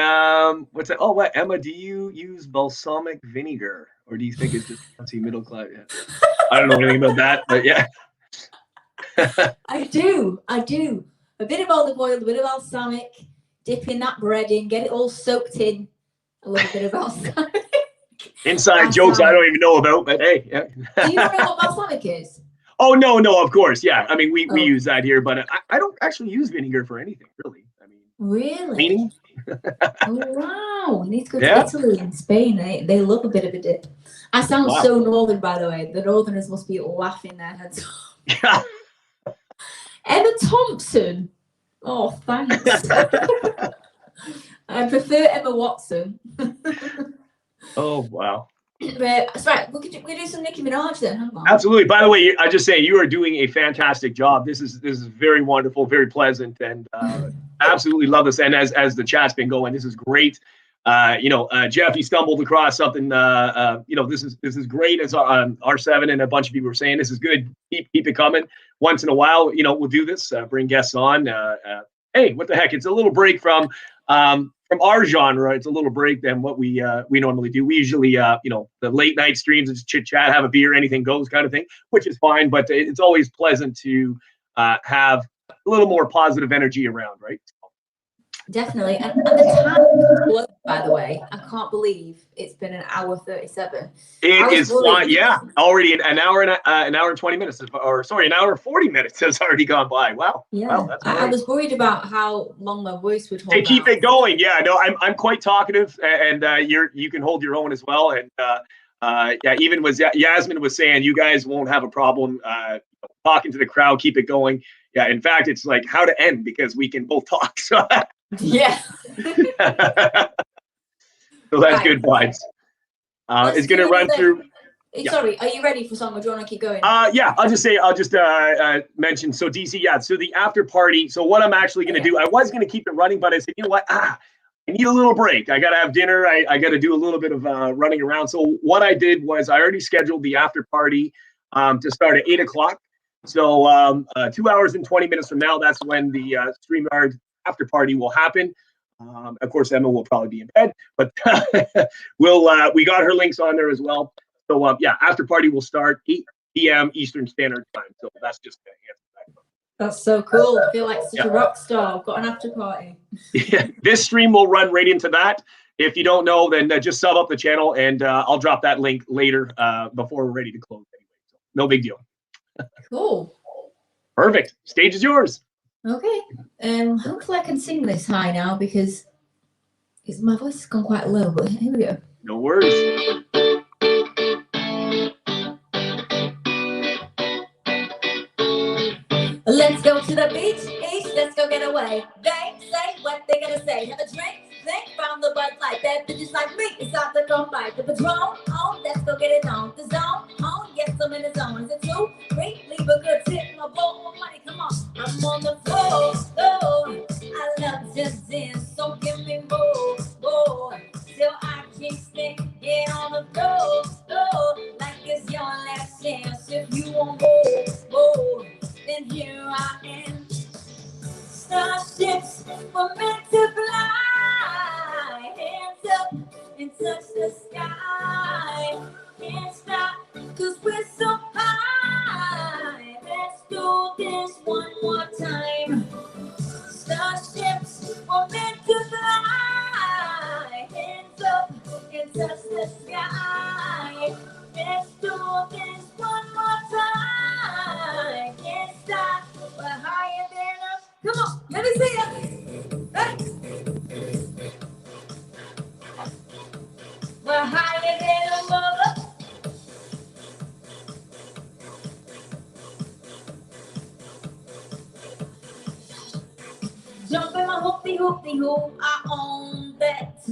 what's that? Oh, what? Emma, do you use balsamic vinegar, or do you think it's just fancy middle class? Yeah. I don't know anything about that, but yeah. I do. A bit of olive oil, a bit of balsamic, dip in that bread in, get it all soaked in. A little bit of balsamic. Inside jokes I don't even know about, but hey. Yeah. Do you know what balsamic is? Oh, no, of course. Yeah. I mean, we use that here, but I don't actually use vinegar for anything, really. I mean, really? Cleaning? Oh, wow. We need to go to Italy and Spain. They love a bit of a dip. I sound so northern, by the way. The northerners must be laughing their heads off. Yeah. Emma Thompson. Oh, thanks. I prefer Emma Watson. Oh, wow. But that's right. We do some Nicki Minaj then, huh? Absolutely. By the way, I just say you are doing a fantastic job. This is very wonderful, very pleasant, and absolutely love this. And as the chat's been going, this is great. Jeff, he stumbled across something. This is great. As R7 and a bunch of people were saying, this is good. Keep it coming. Once in a while, we'll do this. Bring guests on. Hey, what the heck? It's a little break from our genre. It's a little break than what we normally do. We usually, the late night streams, it's chit chat, have a beer, anything goes kind of thing, which is fine. But it's always pleasant to have a little more positive energy around, right? Definitely. And the time blew, by the way. I can't believe it's been an hour 37. It is flying. Yeah, already an hour and 20 minutes, an hour and 40 minutes has already gone by. Wow. Yeah. Wow, that's I was worried about how long my voice would hold. Hey, keep it going. Yeah, no, I'm quite talkative, and you can hold your own as well. And even Yasmin was saying, you guys won't have a problem talking to the crowd. Keep it going. Yeah, in fact, it's like how to end because we can both talk. So yeah. So that's good vibes. It's going to run through. Sorry, are you ready for some? Or do you want to keep going? Yeah, I'll just mention. So DC, so the after party. So what I'm actually going to do, I was going to keep it running, but I said, you know what? I need a little break. I got to have dinner. I got to do a little bit of running around. So what I did was I already scheduled the after party to start at 8:00. So 2 hours and 20 minutes from now, that's when the StreamYard after party will happen. Of course, Emma will probably be in bed, but we got her links on there as well. So after party will start 8 p.m. Eastern Standard Time. So that's just the answer. That's so cool. I feel like such a rock star. I've got an after party. Yeah, this stream will run right into that. If you don't know, then just sub up the channel, and I'll drop that link later before we're ready to close. Anyway, so no big deal. Cool. Perfect. Stage is yours. Okay. Hopefully I can sing this high now because my voice has gone quite low, but here we go. No worries. Let's go to the beach, let's go get away. They say what they gonna say. Have a drink, think, found the Bud Light. Bad bitches like me, it's out to come by. The Patron, on, let's go get it on. The zone, on, yes, I'm in the zone. Is it 2, 3? Leave a good tip, my blow more money, come on. I'm on the floor, oh, I love just dance, so give me more. Till I can't stay, get on the floor, oh, like it's your last chance. If you want more, then here I am. Starships were meant to fly. Hands up and touch the sky. Can't stop, cause we're so high. Let's do this one more time. Starships were meant to fly. Hands up and touch the sky. Let's do this one more time. Can't stop, we're higher than us. Come on, let me see you. Hey. We're higher than a mother. Jump in my hoopty hoop, I own that.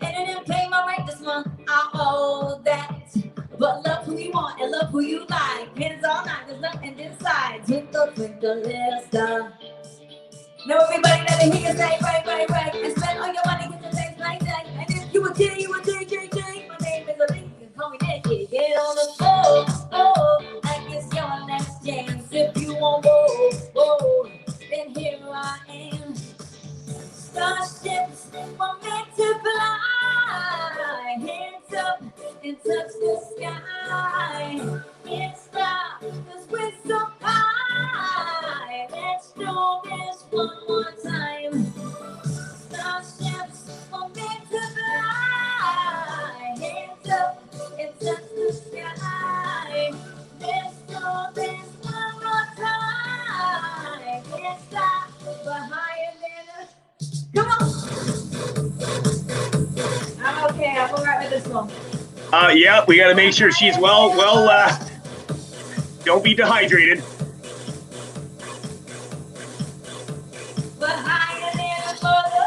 And came my right this month, I owe that. But love who you want and love who you like. Hands all night, there's nothing inside. Twinkle, twinkle, little star. Now everybody let me hear you say, right. And spend all your money, get your things like that. And if whoa, whoa, whoa. And here I am. Starships were meant to fly. Hands up and touch the sky. Can't stop 'cause we're so high. Let's do this one more time. Starships were meant to fly. Hands up and touch the sky. Let's do this one more time. Can't stop, but higher than a... Come on. I'm okay. I'm all right with this one. Yeah, we got to make sure she's well, don't be dehydrated. But higher than a mother,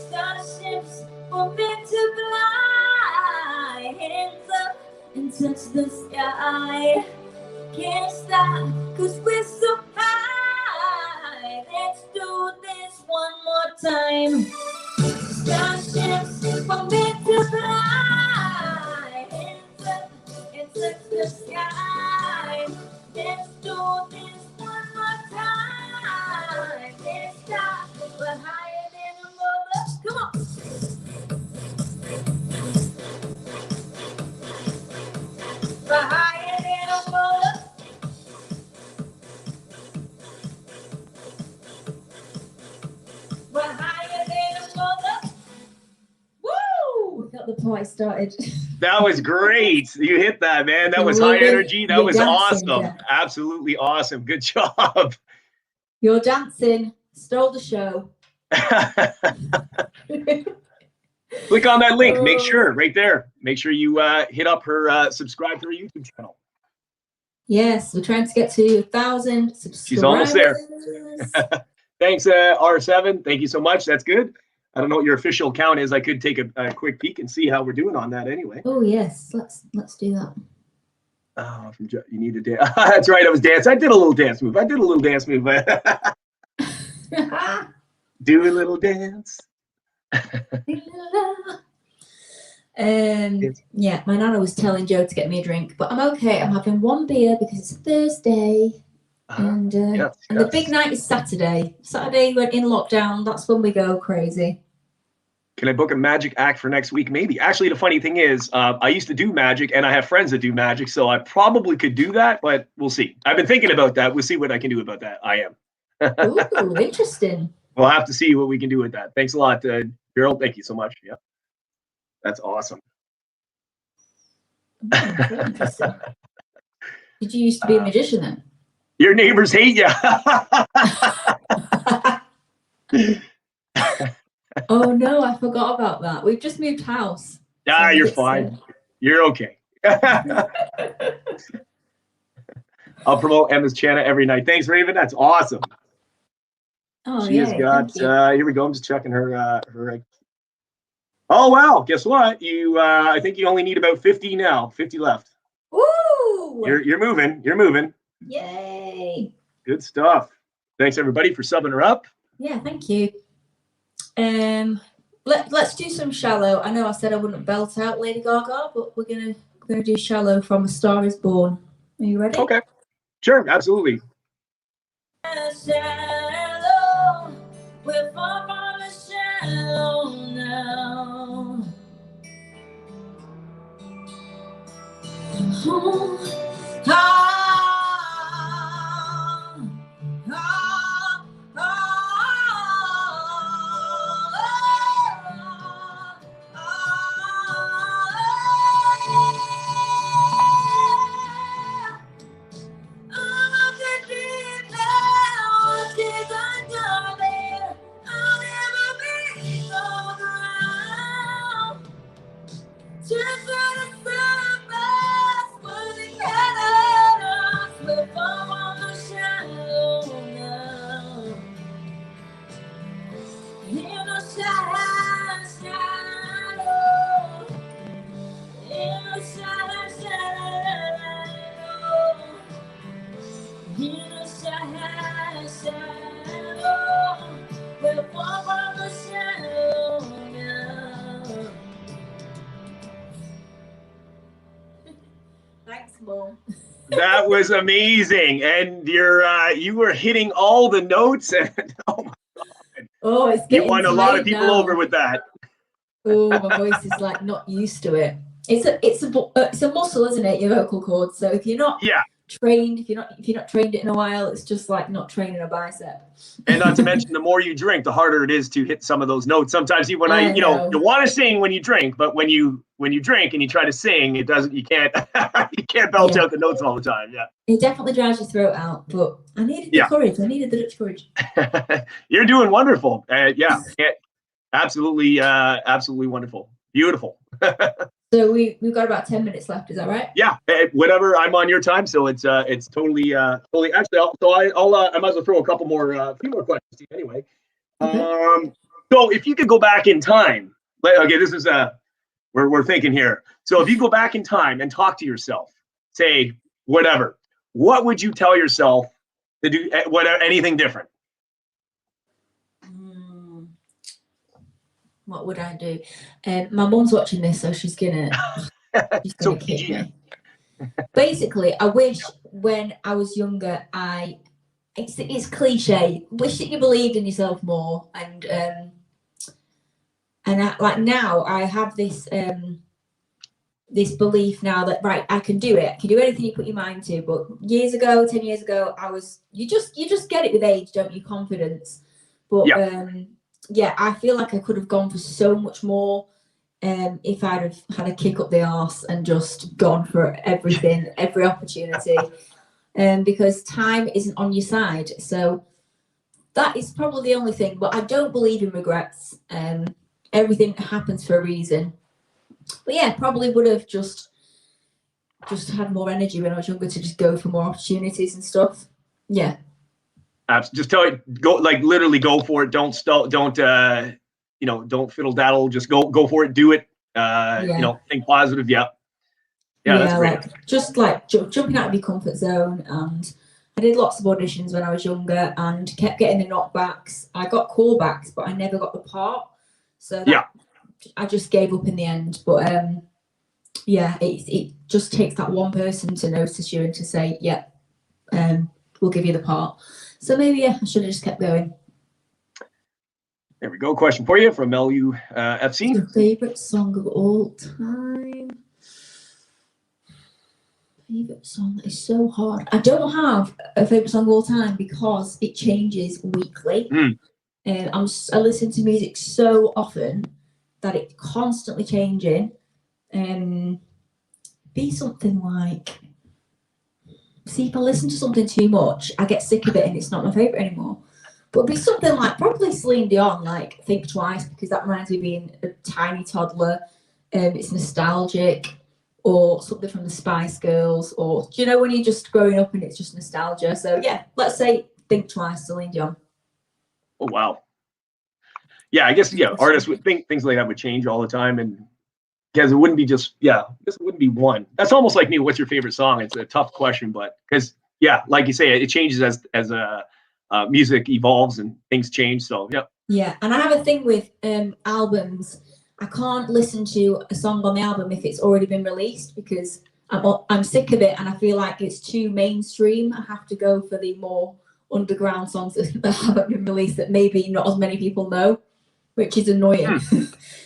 starships were meant to fly. Hands up and touch the sky. Can't stop 'cause we're so high. Let's do this one more time. Starships were meant to fly. Hands up and touch the sky. Let's do this one more time. Can't stop, but higher than a mother. Come on. But higher than a mother. But higher than a mother. Woo! We got the party started. That was great. You hit that, man. That was high energy. That was awesome. Absolutely awesome. Good job. Your dancing stole the show. Click on that link. Make sure, right there. Make sure you hit up her, subscribe to her YouTube channel. Yes, we're trying to get to 1,000 subscribers. She's almost there. Thanks, R7. Thank you so much. That's good. I don't know what your official count is. I could take a quick peek and see how we're doing on that anyway. Oh, yes. Let's do that. Oh, you need to dance. That's right. I was dancing. I did a little dance move. Do a little dance. Yeah, my nana was telling Joe to get me a drink, but I'm okay. I'm having one beer because it's Thursday. And the big night is Saturday. Saturday, we're in lockdown. That's when we go crazy. Can I book a magic act for next week? Maybe. Actually, the funny thing is, I used to do magic, and I have friends that do magic, so I probably could do that, but we'll see. I've been thinking about that. We'll see what I can do about that. I am. Ooh, interesting. We'll have to see what we can do with that. Thanks a lot, Gerald. Thank you so much. Yeah, that's awesome. Interesting. Did you used to be a magician then? Your neighbors hate you. Oh no, I forgot about that. We've just moved house. Ah, you're fine. You're okay. I'll promote Emma's channel every night. Thanks, Raven. That's awesome. Oh, she has got. Here we go. I'm just checking her. Oh wow! Guess what? You. I think you only need about 50 now. 50 left. Woo! You're moving. You're moving. Yay! Good stuff. Thanks everybody for subbing her up. Yeah, thank you. Let's do some Shallow. I know I said I wouldn't belt out Lady Gaga, but we're gonna do Shallow from A Star Is Born. Are you ready? Okay. Sure, absolutely. Shallow, we're far from the shallow now. That was amazing, and you were hitting all the notes, and Oh, it's you getting won a lot of people now. over with that. Oh, my voice is like not used to it. It's a muscle, isn't it? Your vocal cords. So if you're not trained, if you're not trained it in a while, it's just like not training a bicep. And not to mention, the more you drink, the harder it is to hit some of those notes. Sometimes you want to sing when you drink, but when you drink and you try to sing, it doesn't. You can't belch out the notes all the time. Yeah, it definitely dries your throat out. But I needed the courage. I needed the Dutch courage. You're doing wonderful. Absolutely wonderful, beautiful. So we've got about 10 minutes left. Is that right? Yeah, whatever. I'm on your time, so it's totally. Actually, I might as well throw a few more questions to you anyway. Okay. So if you could go back in time, okay, this is we're thinking here. So if you go back in time and talk to yourself, say whatever, what would you tell yourself to do? Anything different? What would I do? My mum's watching this, so she's gonna kick me. Basically, I wish when I was younger, it's cliche. Wish that you believed in yourself more, and now I have this this belief now that right, I can do it. I can do anything you put your mind to. But 10 years ago, you just get it with age, don't you? Confidence, but I feel like I could have gone for so much more if I'd have had a kick up the arse and just gone for everything, every opportunity, because time isn't on your side. So that is probably the only thing. But I don't believe in regrets. Everything happens for a reason. But yeah, probably would have just had more energy when I was younger to just go for more opportunities and stuff. Yeah. Just tell it, go, like literally go for it. Don't fiddle daddle. Just go for it. Do it. Think positive. Yeah, that's great. Jumping out of your comfort zone. And I did lots of auditions when I was younger and kept getting the knockbacks. I got callbacks, but I never got the part. So I just gave up in the end. But it just takes that one person to notice you and to say, we'll give you the part. So maybe I should have just kept going. There we go. Question for you from LUFC. Your favorite song of all time? Favorite song? That is so hard. I don't have a favorite song of all time because it changes weekly. I listen to music so often that it's constantly changing. Be something like. See, if I listen to something too much, I get sick of it and it's not my favourite anymore. But it'd be something like probably Celine Dion, like Think Twice, because that reminds me of being a tiny toddler. It's nostalgic, or something from the Spice Girls, or do you know when you're just growing up and it's just nostalgia? So yeah, let's say Think Twice, Celine Dion. Oh wow. Yeah, I guess artists would think things like that would change all the time, and because it wouldn't be it wouldn't be one. That's almost like me. What's your favorite song? It's a tough question, but because like you say, it changes as music evolves and things change. So yeah. And I have a thing with albums. I can't listen to a song on the album if it's already been released because I'm sick of it and I feel like it's too mainstream. I have to go for the more underground songs that haven't been released that maybe not as many people know, which is annoying.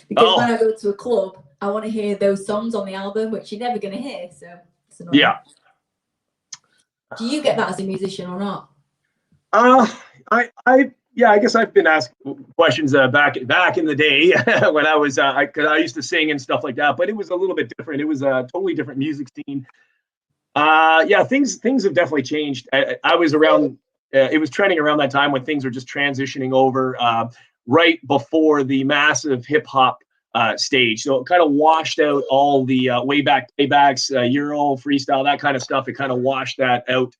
Because when I go to a club, I want to hear those songs on the album, which you're never going to hear. So it's annoying. Yeah. Do you get that as a musician or not? I guess I've been asked questions back in the day when I was because I used to sing and stuff like that, but it was a little bit different. It was a totally different music scene. Things have definitely changed. I was around. It was trending around that time when things were just transitioning over right before the massive hip hop stage. So it kind of washed out all the way back playbacks, Euro, freestyle, that kind of stuff. It kind of washed that out.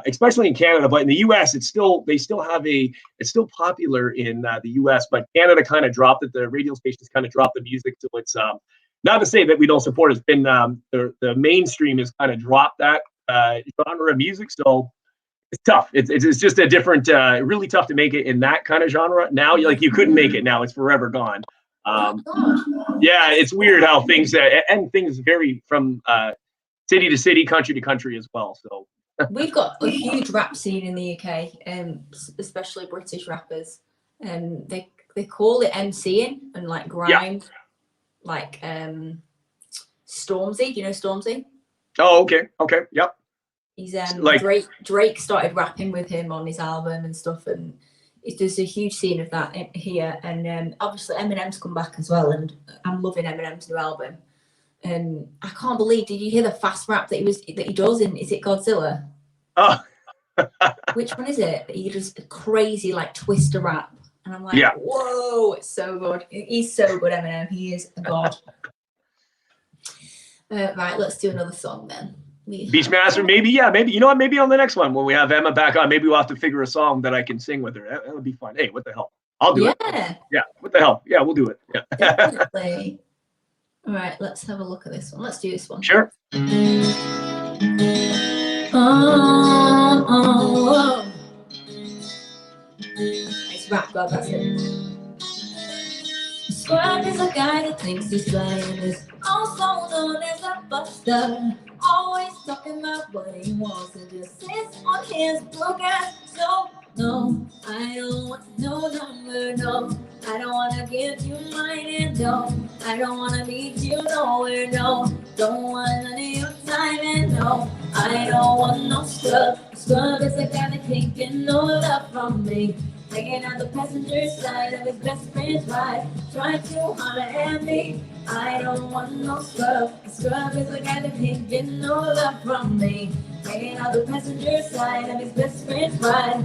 Especially in Canada, but in the U.S., it's still popular in the U.S., but Canada kind of dropped it. The radio stations kind of dropped the music, so it's not to say that we don't support it. It's been the mainstream has kind of dropped that genre of music, so it's tough. It's just a different, really tough to make it in that kind of genre. Now, like you couldn't make it. Now it's forever gone. Yeah, it's weird how things and things vary from city to city, country to country as well. So we've got a huge rap scene in the UK, especially British rappers. They call it MCing and like grind, like Stormzy. Do you know Stormzy? Oh, okay, yep. He's like Drake started rapping with him on his album and stuff, and there's a huge scene of that here. And obviously Eminem's come back as well, and I'm loving Eminem's new album. And I can't believe, did you hear the fast rap that he does in, is it Godzilla? Oh. Which one is it? He does a crazy like twister rap. And I'm like, whoa, it's so good. He's so good, Eminem. He is a god. Right, let's do another song then. Beachmaster, maybe, you know what? Maybe on the next one when we have Emma back on, maybe we'll have to figure a song that I can sing with her. That would be fun. Hey, what the hell? I'll do it. Yeah, what the hell? Yeah, we'll do it. Yeah. Definitely. All right, let's have a look at this one. Let's do this one. Sure. It's rap, God, that's it. Squad is a guy that thinks he's flying, is also known as a buster. Always talking about what he wants and just sits on his blue gas. So, no, I don't want no number, no. I don't want to give you mine, and no, I don't want to meet you nowhere, no. Don't want none of your time, and no, I don't want no scrub. Scrub is the guy that can't get no love from me. Hanging on the passenger side of his best friend's ride, trying to holler at me. I don't want no scrub. Scrub is the guy that can't get no love from me. Hanging on the passenger side of his best friend's ride.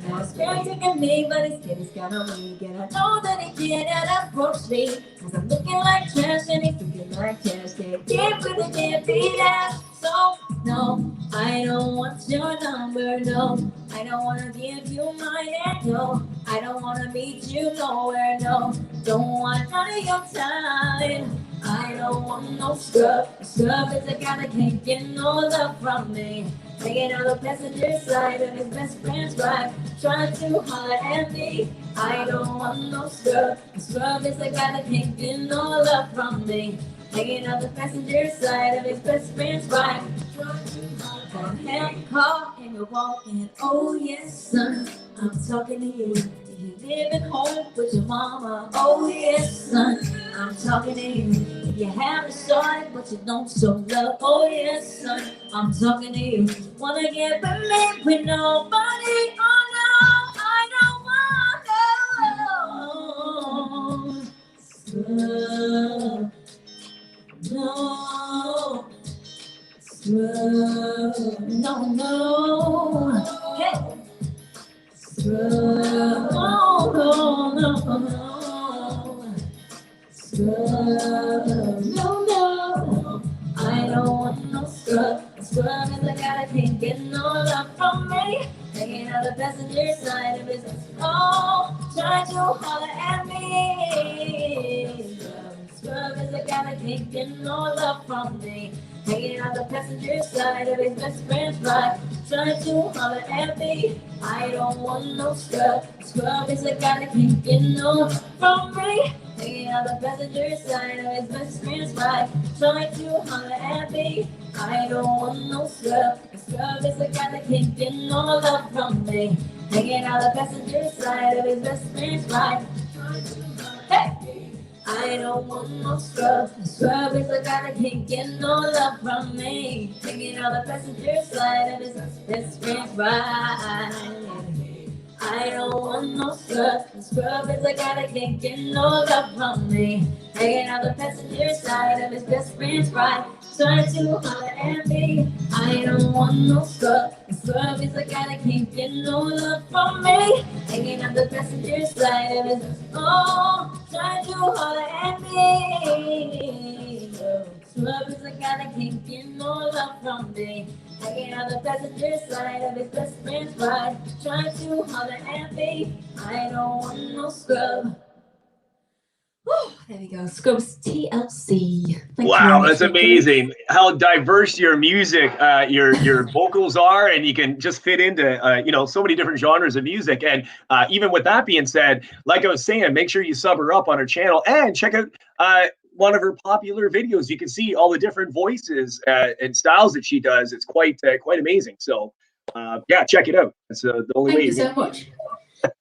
Now it's crazy at me, but his kid is kinda weak, and I know that he can't approach me, cause I'm looking like trash and he's looking like cash. Can't get with a damn beat ass. So, no, I don't want your number, no. I don't wanna give you mine, and no, I don't wanna meet you nowhere, no. Don't want none of your time. I don't want no scrub. Scrub is a guy that can't get no love from me. Hanging on the passenger side of his best friend's ride, trying to holler at me. I don't want no scrub. Scrub is a guy that can't get no love from me. Hanging on the passenger side of his best friend's ride, trying to holler at me. Have a car and you're walking, oh yes son, I'm talking to you. You live at home with your mama, oh yes son, I'm talking to you. If you haven't started but you don't show love, oh yes son, I'm talking to you. Wanna get with me with nobody, oh no, I don't want no. No, scrub, no, hey, scrub, no, scrub, no, I don't want no scrub. Scrub is the guy that can't get no love from me. Hanging out the passenger side of his trying to holler at me. Scrub is the guy that can't get no love from me. Hanging on the passenger side of his best friend's ride, trying to holler at me. I don't want no scrub. Scrub is the guy that can't get no love from me. Hanging on the passenger side of his best friend's ride, trying to holler at me. I don't want no scrub. Scrub is the guy that can't get no love from me. Hanging on the passenger side of his best friend's ride, trying to holler at me. I don't want no scrub. Scrub is the guy that can't get no love from me. Hanging on the passenger side of his best friend's ride. I don't want no scrub. Scrub is the guy that can't get no love from me. Hanging on the passenger side of his best friend's ride, trying to holler at me. I don't want no scrub. Scrub is the guy that can't get no love from me. Hanging on the passenger side of his trying to holler at me. Scrub is the guy that can't get no love from me. Hanging on the passenger side of his best friend's ride, trying to holler at me. I don't want no scrub. Oh, there we go. Scrubs TLC. Wow, that's amazing. How diverse your music, your vocals are, and you can just fit into so many different genres of music. And even with that being said, like I was saying, make sure you sub her up on her channel and check out one of her popular videos. You can see all the different voices and styles that she does. It's quite amazing. So yeah, check it out. That's the only way. Thank you so much.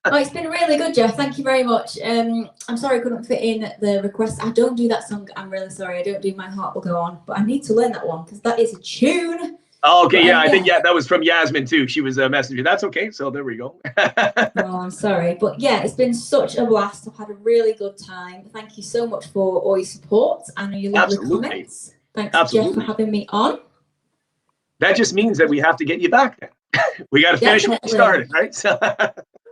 Oh, it's been really good, Jeff. Thank you very much. I'm sorry I couldn't fit in the request. I don't do that song. I'm really sorry. I don't do My Heart Will Go On, but I need to learn that one because that is a tune. Oh, okay, yeah, I think that was from Yasmin too. She was a messenger. That's okay. So there we go. Oh, I'm sorry, but yeah, it's been such a blast. I've had a really good time. Thank you so much for all your support and your lovely comments. Thanks, Jeff, for having me on. That just means that we have to get you back then. We got to finish what we started, right? So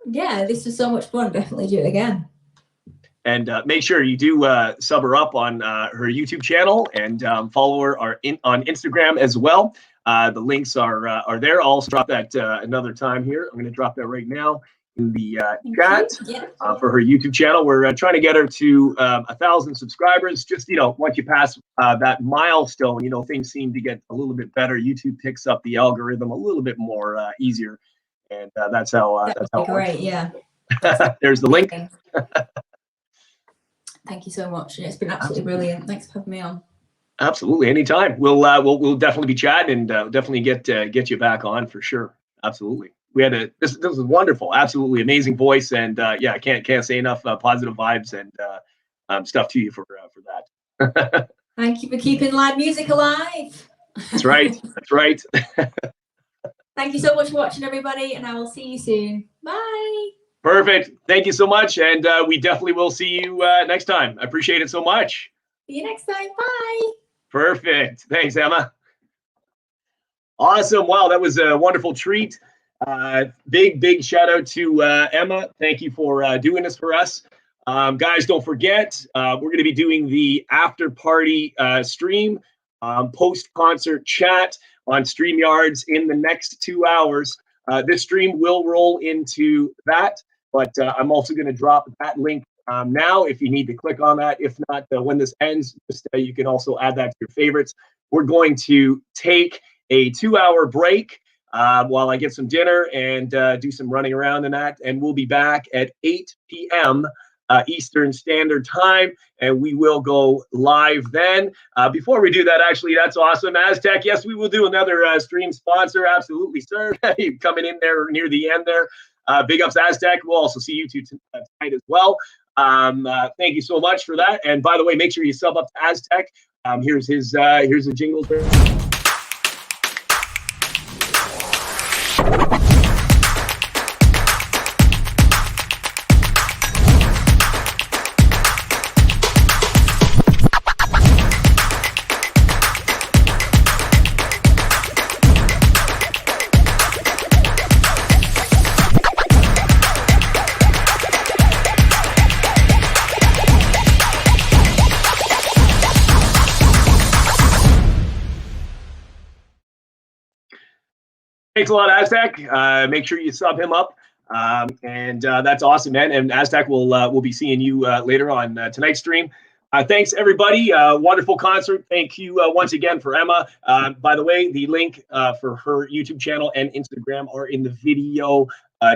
yeah, this was so much fun. Definitely do it again. And make sure you do sub her up on her YouTube channel and follow her on Instagram as well. The links are there. I'll also drop that another time here. I'm going to drop that right now in the chat for her YouTube channel. We're trying to get her to 1,000 subscribers. Just, once you pass that milestone, things seem to get a little bit better. YouTube picks up the algorithm a little bit more easier. And that's how that's how it works. Great, yeah. There's the link. Thank you so much. It's been absolutely brilliant. Thanks for having me on. Absolutely, anytime. We'll definitely be chatting and definitely get you back on for sure. Absolutely. We had this was wonderful, absolutely amazing voice, and yeah, I can't say enough positive vibes and stuff to you for that. Thank you for keeping live music alive. That's right. That's right. Thank you so much for watching, everybody, and I will see you soon. Bye. Perfect. Thank you so much, and we definitely will see you next time. I appreciate it so much. See you next time. Bye. Perfect. Thanks, Emma. Awesome. Wow, that was a wonderful treat. Big shout out to Emma. Thank you for doing this for us. Guys, don't forget, we're going to be doing the after party stream, post-concert chat on StreamYards in the next 2 hours. This stream will roll into that, but I'm also going to drop that link now if you need to click on that. If not, when this ends, just, you can also add that to your favorites. We're going to take a 2-hour break while I get some dinner and do some running around and that, and we'll be back at 8 p.m. Eastern Standard Time, and we will go live then. Before we do that, actually, that's awesome. Aztec, yes, we will do another stream sponsor. Absolutely, sir. Coming in there near the end there. Big ups, Aztec. We'll also see you two tonight as well. Thank you so much for that. And by the way, make sure you sub up to Aztec. Here's a jingle. Thanks a lot, Aztec. Make sure you sub him up. And that's awesome, man. And Aztec will be seeing you later on tonight's stream. Thanks, everybody. Wonderful concert. Thank you once again for Emma. By the way, the link for her YouTube channel and Instagram are in the video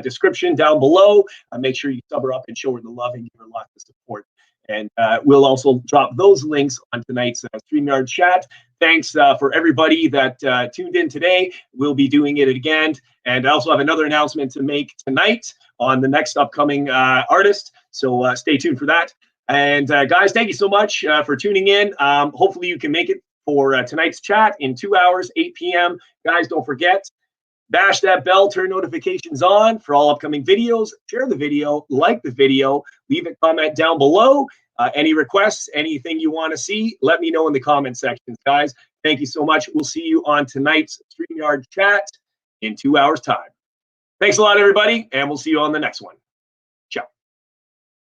description down below. Make sure you sub her up and show her the love and give her lots of support. And we'll also drop those links on tonight's StreamYard chat. Thanks for everybody that tuned in today. We'll be doing it again. And I also have another announcement to make tonight on the next upcoming artist. So stay tuned for that. And guys, thank you so much for tuning in. Hopefully you can make it for tonight's chat in 2 hours, 8 p.m. Guys, don't forget, bash that bell, turn notifications on for all upcoming videos, share the video, like the video, leave a comment down below. Any requests, anything you want to see, let me know in the comment sections, guys. Thank you so much. We'll see you on tonight's StreamYard chat in 2 hours' time. Thanks a lot, everybody, and we'll see you on the next one.